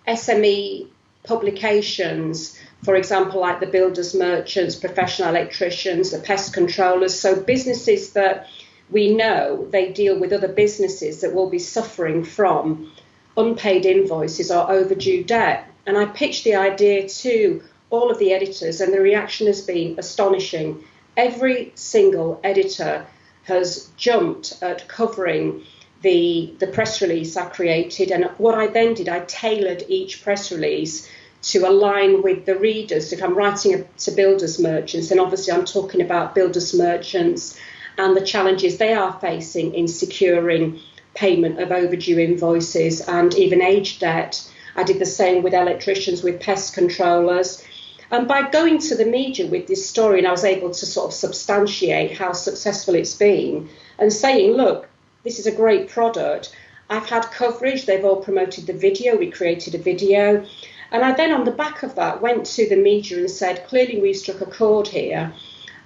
SME publications, for example, like the builders, merchants, professional electricians, the pest controllers. So businesses that we know they deal with other businesses that will be suffering from unpaid invoices or overdue debt. And I pitched the idea to all of the editors, and the reaction has been astonishing. Every single editor has jumped at covering the press release I created. And what I then did, I tailored each press release to align with the readers. If I'm writing to builders merchants, then obviously I'm talking about builders merchants and the challenges they are facing in securing payment of overdue invoices and even aged debt. I did the same with electricians, with pest controllers. And by going to the media with this story, and I was able to sort of substantiate how successful it's been and saying, look, this is a great product. I've had coverage. They've all promoted the video. We created a video. And I then, on the back of that, went to the media and said, clearly we've struck a chord here.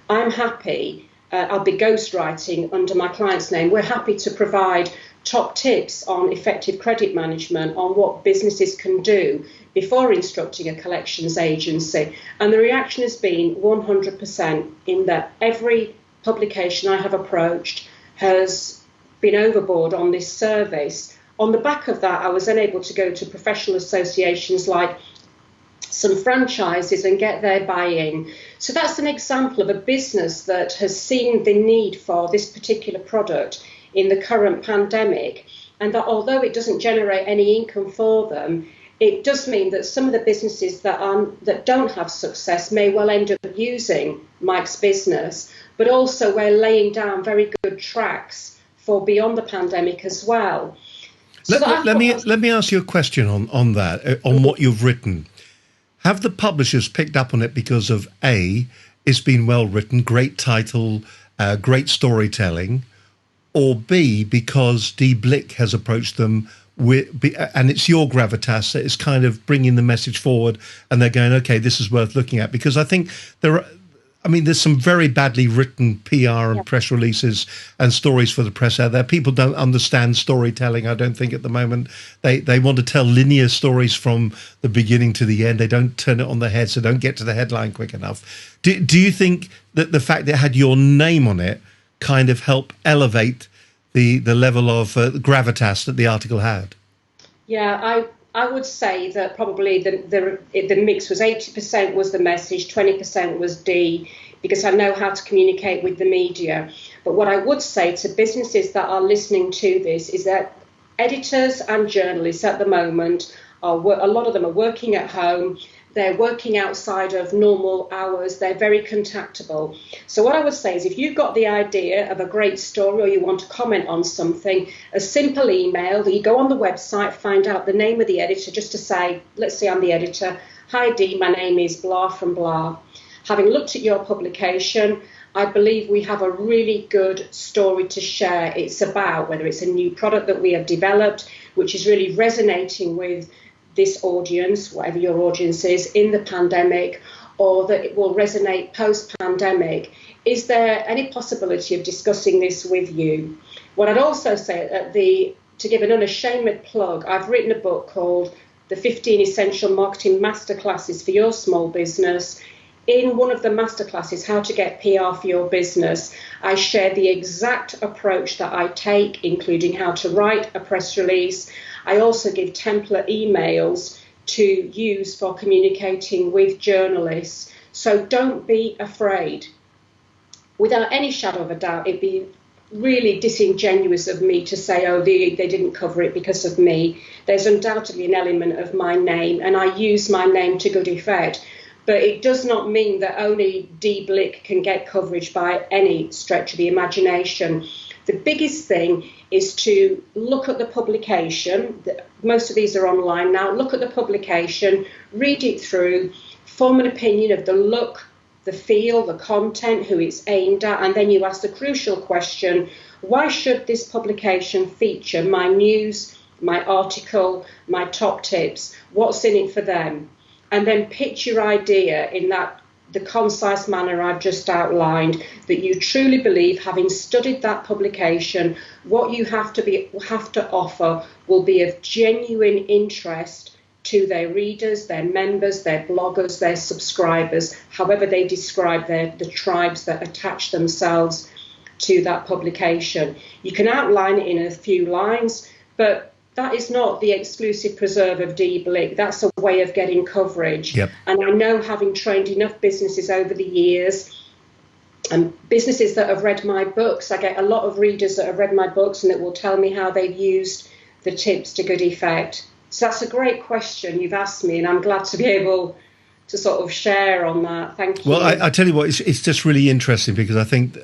I'm happy. I'll be ghostwriting under my client's name. We're happy to provide top tips on effective credit management, on what businesses can do before instructing a collections agency. And the reaction has been 100%, in that every publication I have approached has been overboard on this service. On the back of that, I was then able to go to professional associations like some franchises and get their buy-in. So that's an example of a business that has seen the need for this particular product in the current pandemic, and that although it doesn't generate any income for them, it does mean that some of the businesses that don't have success may well end up using Mike's business, but also we're laying down very good tracks for beyond the pandemic as well. So let me ask you a question on that, on what you've written. Have the publishers picked up on it because of A, it's been well written, great title, great storytelling, or B, because Dee Blick has approached them and it's your gravitas that is kind of bringing the message forward, and they're going, okay, this is worth looking at? Because I think there's some very badly written PR and press releases and stories for the press out there. People don't understand storytelling, I don't think, at the moment. They want to tell linear stories from the beginning to the end. They don't turn it on their head, so don't get to the headline quick enough. Do you think that the fact that it had your name on it kind of helped elevate the level of gravitas that the article had? Yeah, I would say that probably the mix was 80% was the message, 20% was D, because I know how to communicate with the media. But what I would say to businesses that are listening to this is that editors and journalists at the moment, a lot of them are working at home. They're working outside of normal hours. They're very contactable. So what I would say is, if you've got the idea of a great story or you want to comment on something, a simple email, you go on the website, find out the name of the editor, just to say, let's say I'm the editor. Hi Dee, my name is blah from blah. Having looked at your publication, I believe we have a really good story to share. It's about whether it's a new product that we have developed, which is really resonating with this audience, whatever your audience is, in the pandemic, or that it will resonate post-pandemic. Is there any possibility of discussing this with you? What I'd also say, to give an unashamed plug, I've written a book called The 15 Essential Marketing Masterclasses for Your Small Business. in one of the masterclasses, How to Get PR for Your Business, I share the exact approach that I take, including how to write a press release. I also give template emails to use for communicating with journalists. So don't be afraid. Without any shadow of a doubt, it'd be really disingenuous of me to say, oh, they didn't cover it because of me. There's undoubtedly an element of my name, and I use my name to good effect. But it does not mean that only Dee Blick can get coverage by any stretch of the imagination. The biggest thing is to look at the publication. Most of these are online now. Look at the publication, read it through, form an opinion of the look, the feel, the content, who it's aimed at, and then you ask the crucial question, why should this publication feature my news, my article, my top tips? What's in it for them? And then pitch your idea in the concise manner I've just outlined, that you truly believe, having studied that publication, what you have to offer will be of genuine interest to their readers, their members, their bloggers, their subscribers, however they describe the tribes that attach themselves to that publication. You can outline it in a few lines, but that is not the exclusive preserve of Dee Blick. That's a way of getting coverage. Yep. And I know, having trained enough businesses over the years, and businesses that have read my books, I get a lot of readers that have read my books and that will tell me how they've used the tips to good effect. So that's a great question you've asked me, and I'm glad to be able to sort of share on that. Thank you. Well, I tell you what, it's just really interesting, because I think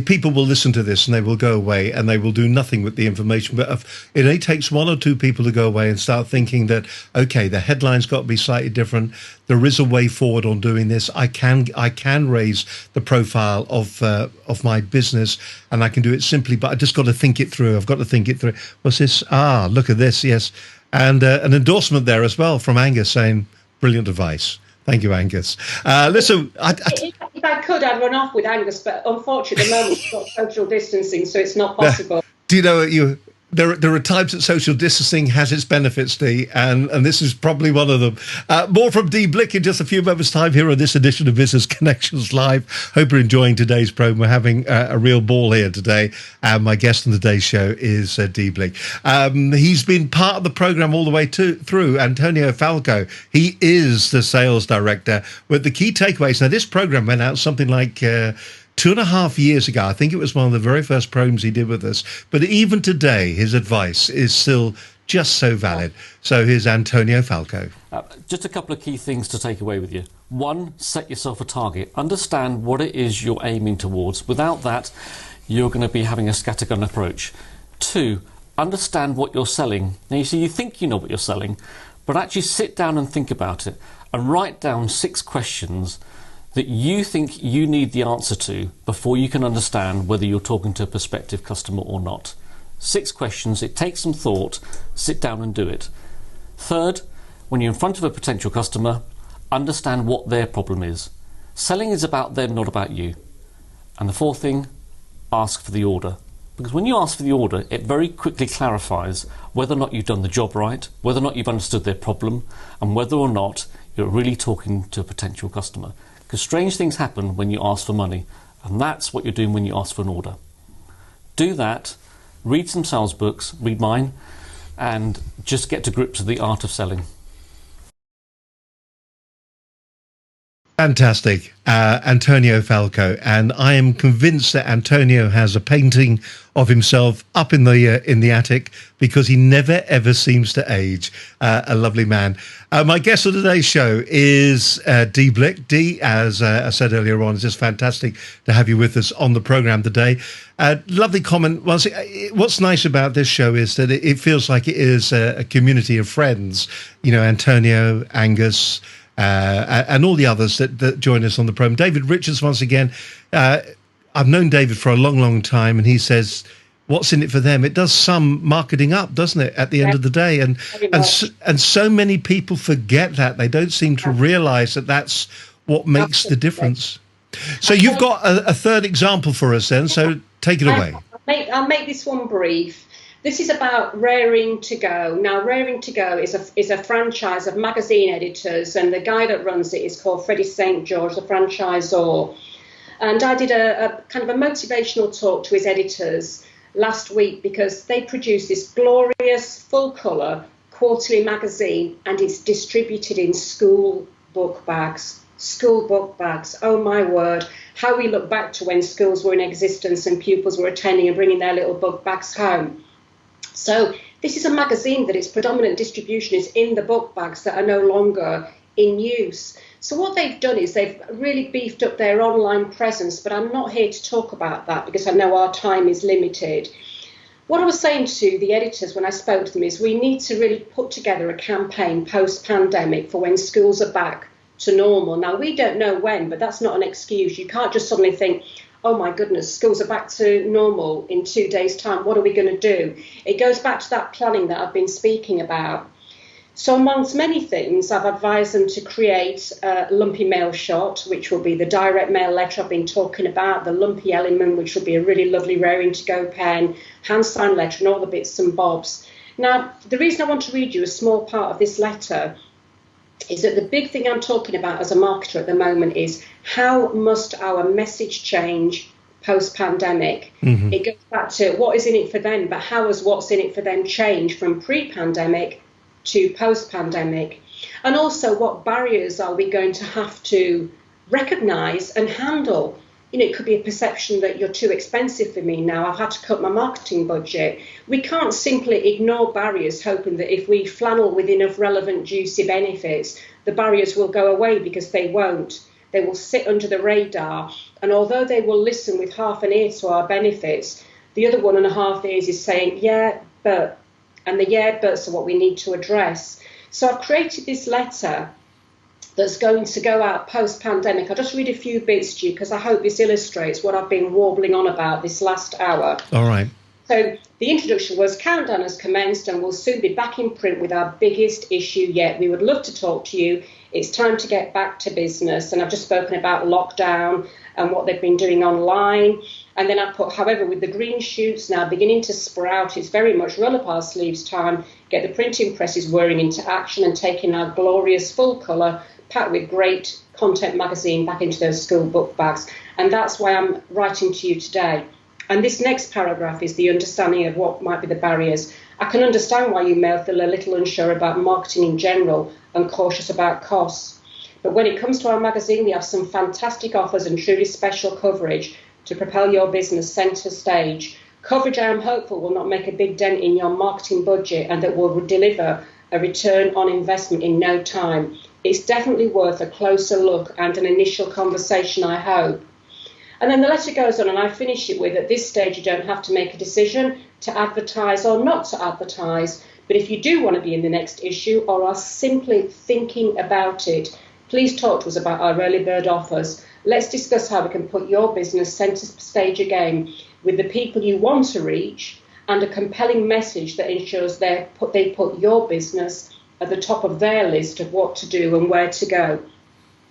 people will listen to this and they will go away and they will do nothing with the information. But it only takes one or two people to go away and start thinking that, okay, the headline's got to be slightly different. There is a way forward on doing this. I can raise the profile of my business, and I can do it simply, but I just got to think it through. I've got to think it through. What's this? Look at this. Yes. And an endorsement there as well from Angus saying, brilliant advice. Thank you, Angus. Listen, if I could, I'd run off with Angus, but unfortunately, at the moment, we've got social distancing, so it's not possible. Do you know there are times that social distancing has its benefits, Dee, and this is probably one of them. More from Dee Blick in just a few moments' time here on this edition of Business Connections Live. Hope you're enjoying today's program. We're having a real ball here today. My guest on today's show is Dee Blick. He's been part of the program all the way through, Antonio Falco. He is the sales director with the key takeaways. Now, this program went out something like 2.5 years ago. I think it was one of the very first programs he did with us. But even today, his advice is still just so valid. So here's Antonio Falco. Just a couple of key things to take away with you. One, set yourself a target. Understand what it is you're aiming towards. Without that, you're going to be having a scattergun approach. Two, understand what you're selling. Now, you think you know what you're selling, but actually sit down and think about it and write down 6 questions that you think you need the answer to before you can understand whether you're talking to a prospective customer or not. 6 questions, it takes some thought, sit down and do it. Third, when you're in front of a potential customer, understand what their problem is. Selling is about them, not about you. And the fourth thing, ask for the order. Because when you ask for the order, it very quickly clarifies whether or not you've done the job right, whether or not you've understood their problem, and whether or not you're really talking to a potential customer. Because strange things happen when you ask for money, and that's what you're doing when you ask for an order. Do that, read some sales books, read mine, and just get to grips with the art of selling. Fantastic, Antonio Falco, and I am convinced that Antonio has a painting of himself up in the attic, because he never ever seems to age. A lovely man. My guest on today's show is Dee Blick. Dee, as I said earlier on, it's just fantastic to have you with us on the program today. Lovely comment. Well, what's nice about this show is that it feels like it is a community of friends. You know, Antonio, Angus, and all the others that join us on the program. David Richards, once again. I've known David for a long, long time, and he says, what's in it for them? It does some marketing up, doesn't it, at the end of the day? And so many people forget that. They don't seem to realise that that's what makes the difference. So you've got a third example for us then, so take it away. I'll make this one brief. This is about Raring to Go. Now, Raring to Go is a franchise of magazine editors, and the guy that runs it is called Freddie St. George, the franchisor. And I did a kind of a motivational talk to his editors last week because they produce this glorious full-colour quarterly magazine, and it's distributed in school book bags. School book bags. Oh, my word. How we look back to when schools were in existence and pupils were attending and bringing their little book bags home. So this is a magazine that its predominant distribution is in the book bags that are no longer in use. So what they've done is they've really beefed up their online presence, but I'm not here to talk about that because I know our time is limited. What I was saying to the editors when I spoke to them is we need to really put together a campaign post-pandemic for when schools are back to normal. Now, we don't know when, but that's not an excuse. You can't just suddenly think, oh my goodness, schools are back to normal in 2 days' time. What are we going to do? It goes back to that planning that I've been speaking about. So amongst many things, I've advised them to create a lumpy mail shot, which will be the direct mail letter I've been talking about, the lumpy element, which will be a really lovely Raring to Go pen, hand signed letter, and all the bits and bobs. Now, the reason I want to read you a small part of this letter is that the big thing I'm talking about as a marketer at the moment is how must our message change post-pandemic? Mm-hmm. It goes back to what is in it for them, but how has what's in it for them changed from pre-pandemic to post-pandemic? And also, what barriers are we going to have to recognise and handle? You know, it could be a perception that you're too expensive for me now. I've had to cut my marketing budget. We can't simply ignore barriers hoping that if we flannel with enough relevant, juicy benefits, the barriers will go away, because they won't. They will sit under the radar. And although they will listen with half an ear to our benefits, the other 1.5 ears is saying, yeah, but, and the yeah, buts are what we need to address. So I've created this letter that's going to go out post-pandemic. I'll just read a few bits to you because I hope this illustrates what I've been warbling on about this last hour. All right. So the introduction was, countdown has commenced and we'll soon be back in print with our biggest issue yet. We would love to talk to you. It's time to get back to business. And I've just spoken about lockdown and what they've been doing online. And then I put, however, with the green shoots now beginning to sprout, it's very much roll up our sleeves time, get the printing presses whirring into action and taking our glorious full colour, packed with great content magazine back into those school book bags. And that's why I'm writing to you today. And this next paragraph is the understanding of what might be the barriers. I can understand why you may feel a little unsure about marketing in general and cautious about costs. But when it comes to our magazine, we have some fantastic offers and truly special coverage to propel your business centre stage. Coverage, I am hopeful, will not make a big dent in your marketing budget and that will deliver a return on investment in no time. It's definitely worth a closer look and an initial conversation, I hope. And then the letter goes on, and I finish it with, at this stage, you don't have to make a decision to advertise or not to advertise. But if you do want to be in the next issue or are simply thinking about it, please talk to us about our early bird offers. Let's discuss how we can put your business centre stage again with the people you want to reach and a compelling message that ensures they put your business at the top of their list of what to do and where to go.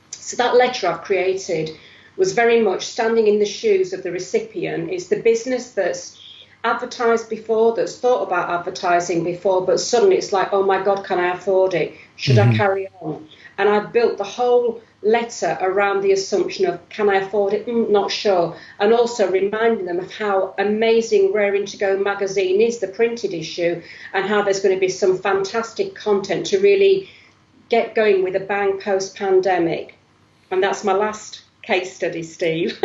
So that letter I've created was very much standing in the shoes of the recipient. It's the business that's advertised before, that's thought about advertising before, but suddenly it's like, oh my God, can I afford it? Should I carry on? And I've built the whole letter around the assumption of, can I afford it? Not sure. And also reminding them of how amazing Raring to Go magazine is, the printed issue, and how there's going to be some fantastic content to really get going with a bang post-pandemic. And that's my last case study, Steve.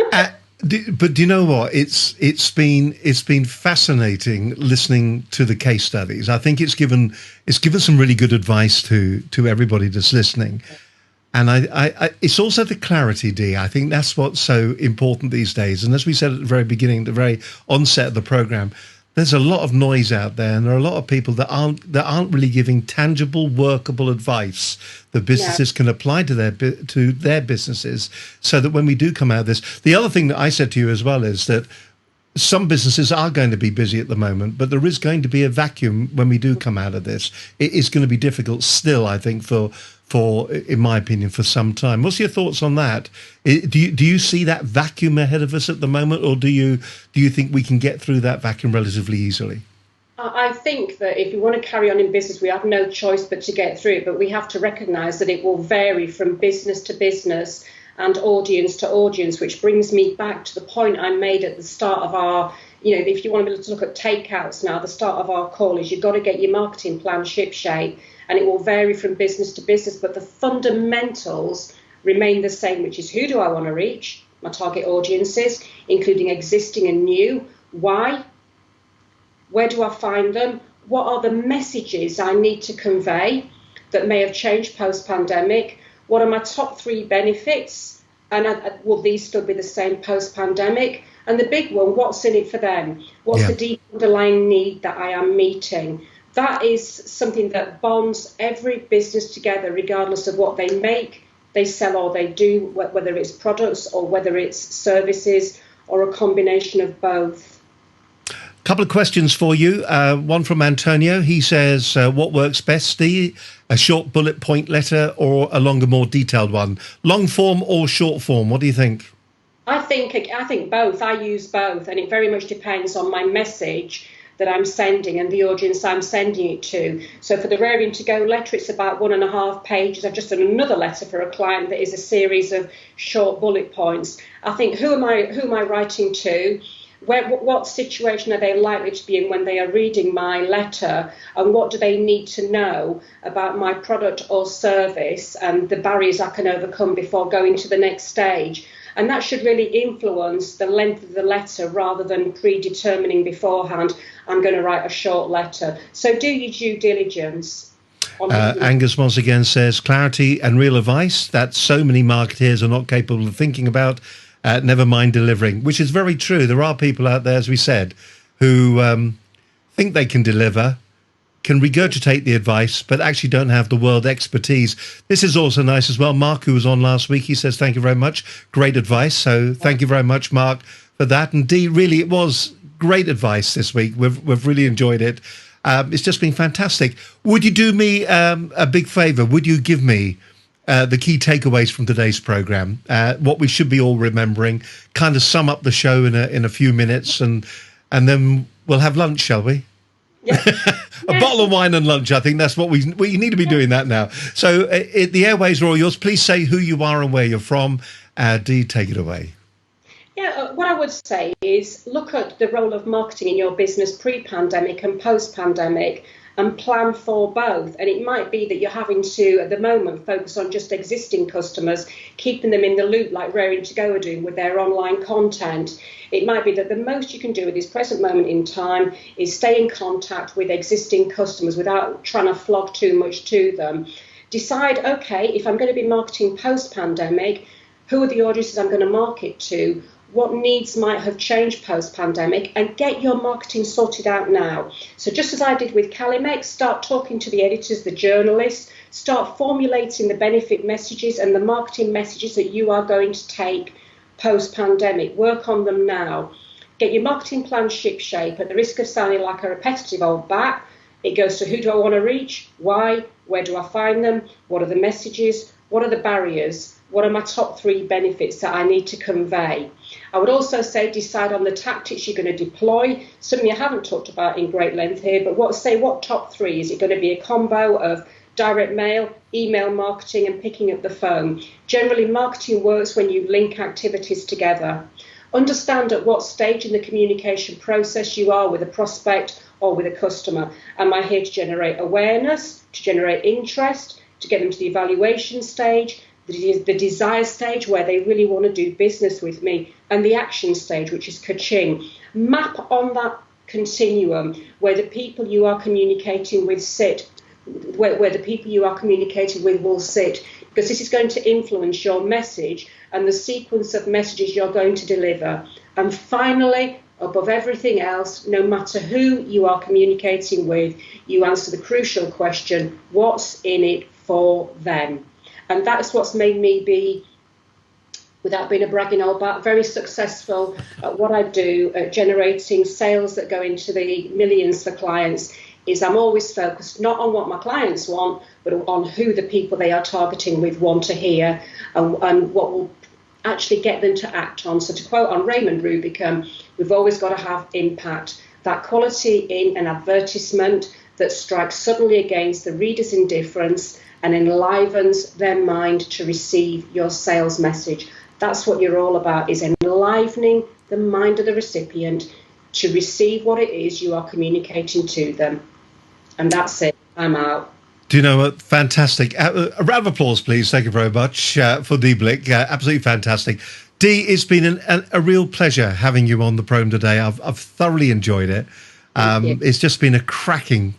But do you know what? It's been fascinating listening to the case studies. I think it's given some really good advice to everybody that's listening. And I it's also the clarity, Dee. I think that's what's so important these days. And as we said at the very beginning, the very onset of the program, there's a lot of noise out there, and there are a lot of people that aren't really giving tangible, workable advice that businesses can apply to their businesses, so that when we do come out of this, the other thing that I said to you as well is that some businesses are going to be busy at the moment, but there is going to be a vacuum when we do come out of this. It is going to be difficult still, I think, for in my opinion, for some time. What's your thoughts on that? Do you see that vacuum ahead of us at the moment, or do you think we can get through that vacuum relatively easily? I think that if we want to carry on in business, we have no choice but to get through it. But we have to recognise that it will vary from business to business and audience to audience, which brings me back to the point I made at the start of our, if you want to look at takeouts now, the start of our call is you've got to get your marketing plan shipshape, and it will vary from business to business. But the fundamentals remain the same, which is who do I want to reach, my target audiences, including existing and new. Why? Where do I find them? What are the messages I need to convey that may have changed post-pandemic? What are my top 3 benefits? And will these still be the same post-pandemic? And the big one, what's in it for them? What's the deep underlying need that I am meeting? That is something that bonds every business together, regardless of what they make, they sell or they do, whether it's products or whether it's services or a combination of both. Couple of questions for you. One from Antonio. He says, what works best, Steve? A short bullet point letter or a longer, more detailed one? Long form or short form? What do you think? I think both. I use both, and it very much depends on my message that I'm sending and the audience I'm sending it to. So for the Raring to Go letter, it's about 1.5 pages. I've just done another letter for a client that is a series of short bullet points. I think who am I writing to? What situation are they likely to be in when they are reading my letter, and what do they need to know about my product or service and the barriers I can overcome before going to the next stage? And that should really influence the length of the letter rather than predetermining beforehand, I'm going to write a short letter. So do your due diligence. Angus once again says, clarity and real advice that so many marketeers are not capable of thinking about. Never mind delivering, which is very true. There are people out there, as we said, who think they can deliver, can regurgitate the advice, but actually don't have the world expertise. This is also nice as well. Mark, who was on last week, he says, thank you very much. Great advice. So thank you very much, Mark, for that. And Dee, really, it was great advice this week. We've really enjoyed it. It's just been fantastic. Would you do me a big favour? Would you give me the key takeaways from today's programme, what we should be all remembering, kind of sum up the show in a few minutes, and then we'll have lunch, shall we? Yeah. A bottle of wine and lunch, I think that's what we need to be doing that now. So the airways are all yours. Please say who you are and where you're from. Dee, take it away. Yeah, what I would say is look at the role of marketing in your business pre-pandemic and post-pandemic, and plan for both. And it might be that you're having to, at the moment, focus on just existing customers, keeping them in the loop like Raring to Go are doing with their online content. It might be that the most you can do at this present moment in time is stay in contact with existing customers without trying to flog too much to them. Decide, okay, if I'm going to be marketing post-pandemic, who are the audiences I'm going to market to? What needs might have changed post-pandemic, and get your marketing sorted out now. So just as I did with Calimex, start talking to the editors, the journalists, start formulating the benefit messages and the marketing messages that you are going to take post-pandemic. Work on them now. Get your marketing plan shipshape. At the risk of sounding like a repetitive old bat, it goes to who do I want to reach, why, where do I find them, what are the messages, what are the barriers, what are my top 3 benefits that I need to convey. I would also say decide on the tactics you're going to deploy. Something I haven't talked about in great length here, but what top 3? Is it going to be a combo of direct mail, email marketing, and picking up the phone? Generally, marketing works when you link activities together. Understand at what stage in the communication process you are with a prospect or with a customer. Am I here to generate awareness, to generate interest, to get them to the evaluation stage, the desire stage where they really want to do business with me, and the action stage, which is ka-ching. Map on that continuum where the people you are communicating with sit, where the people you are communicating with will sit, because this is going to influence your message and the sequence of messages you're going to deliver. And finally, above everything else, no matter who you are communicating with, you answer the crucial question, what's in it for them? And that's what's made me be, without being a bragging old bat, very successful at what I do, at generating sales that go into the millions for clients, is I'm always focused not on what my clients want, but on who the people they are targeting with want to hear, and what will actually get them to act on. So to quote on Raymond Rubicam, we've always got to have impact. that quality in an advertisement that strikes suddenly against the reader's indifference and enlivens their mind to receive your sales message. That's what you're all about, is enlivening the mind of the recipient to receive what it is you are communicating to them. And that's it. I'm out. Do you know what? Fantastic. A round of applause, please. Thank you very much for Dee Blick. Absolutely fantastic. Dee, it's been a real pleasure having you on the program today. I've thoroughly enjoyed it. It's just been a cracking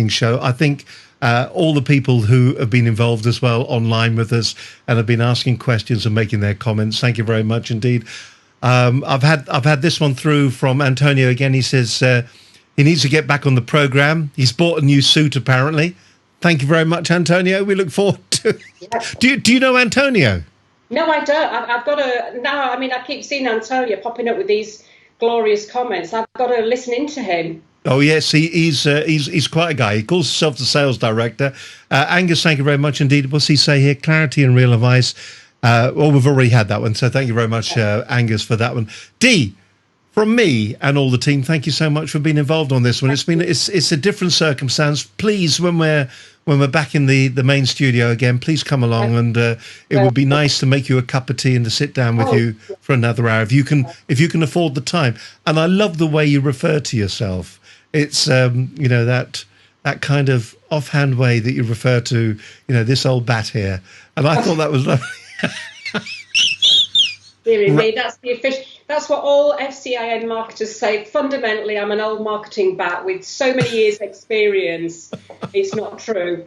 show. I think all the people who have been involved as well online with us and have been asking questions and making their comments, thank you very much indeed. I've had this one through from Antonio again. He says he needs to get back on the program. He's bought a new suit apparently. Thank you very much, Antonio. We look forward to it. Yeah. Do you know Antonio? No, I don't. I've got to now. I mean, I keep seeing Antonio popping up with these glorious comments. I've got to listen into him. Oh yes, he's quite a guy. He calls himself the sales director. Angus, thank you very much indeed. What's he say here? Clarity and real advice. Well, we've already had that one, so thank you very much, Angus, for that one. Dee, from me and all the team, thank you so much for being involved on this one. It's a different circumstance. Please, when we're back in the main studio again, please come along, and it would be nice to make you a cup of tea and to sit down with you for another hour if you can afford the time. And I love the way you refer to yourself. It's that kind of offhand way that you refer to this old bat here, and I thought that was lovely. Really, me, that's the official. That's what all FCIN marketers say. Fundamentally, I'm an old marketing bat with so many years' experience. It's not true.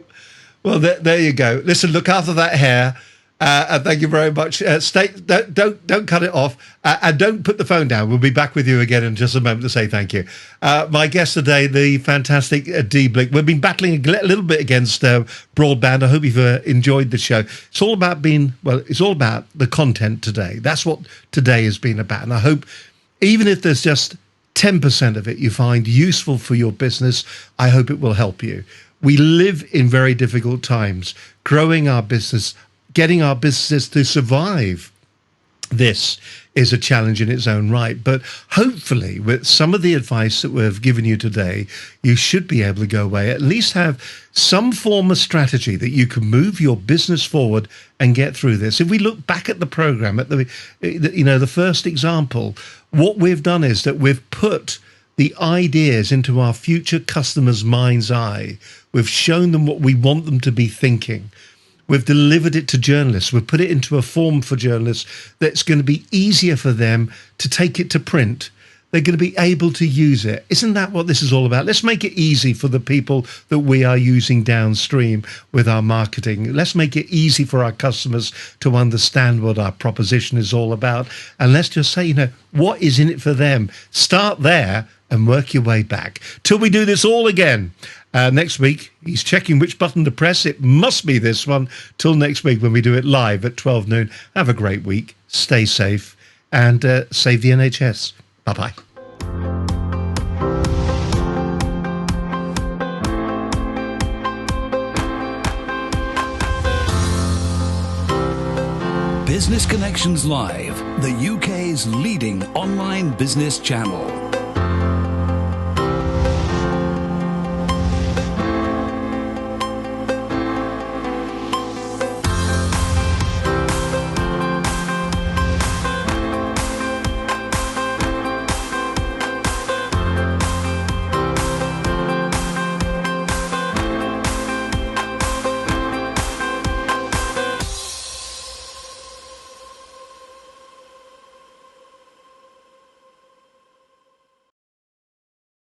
Well, there you go. Listen, look after that hair. Thank you very much. Don't cut it off, and don't put the phone down. We'll be back with you again in just a moment to say thank you. My guest today, the fantastic Dee Blick. We've been battling a little bit against broadband. I hope you've enjoyed the show. It's all about the content today. That's what today has been about, and I hope even if there's just 10% of it you find useful for your business, I hope it will help you. We live in very difficult times. Growing our business, getting our businesses to survive, this is a challenge in its own right. But hopefully, with some of the advice that we've given you today, you should be able to go away, at least have some form of strategy that you can move your business forward and get through this. If we look back at the program, at the first example, what we've done is that we've put the ideas into our future customers' mind's eye. We've shown them what we want them to be thinking. We've delivered it to journalists. We've put it into a form for journalists that's going to be easier for them to take it to print. They're going to be able to use it. Isn't that what this is all about? Let's make it easy for the people that we are using downstream with our marketing. Let's make it easy for our customers to understand what our proposition is all about. And let's just say, what is in it for them? Start there and work your way back till we do this all again. Next week, he's checking which button to press. It must be this one. Till next week when we do it live at 12 noon. Have a great week. Stay safe and save the NHS. Bye-bye. Business Connections Live, the UK's leading online business channel.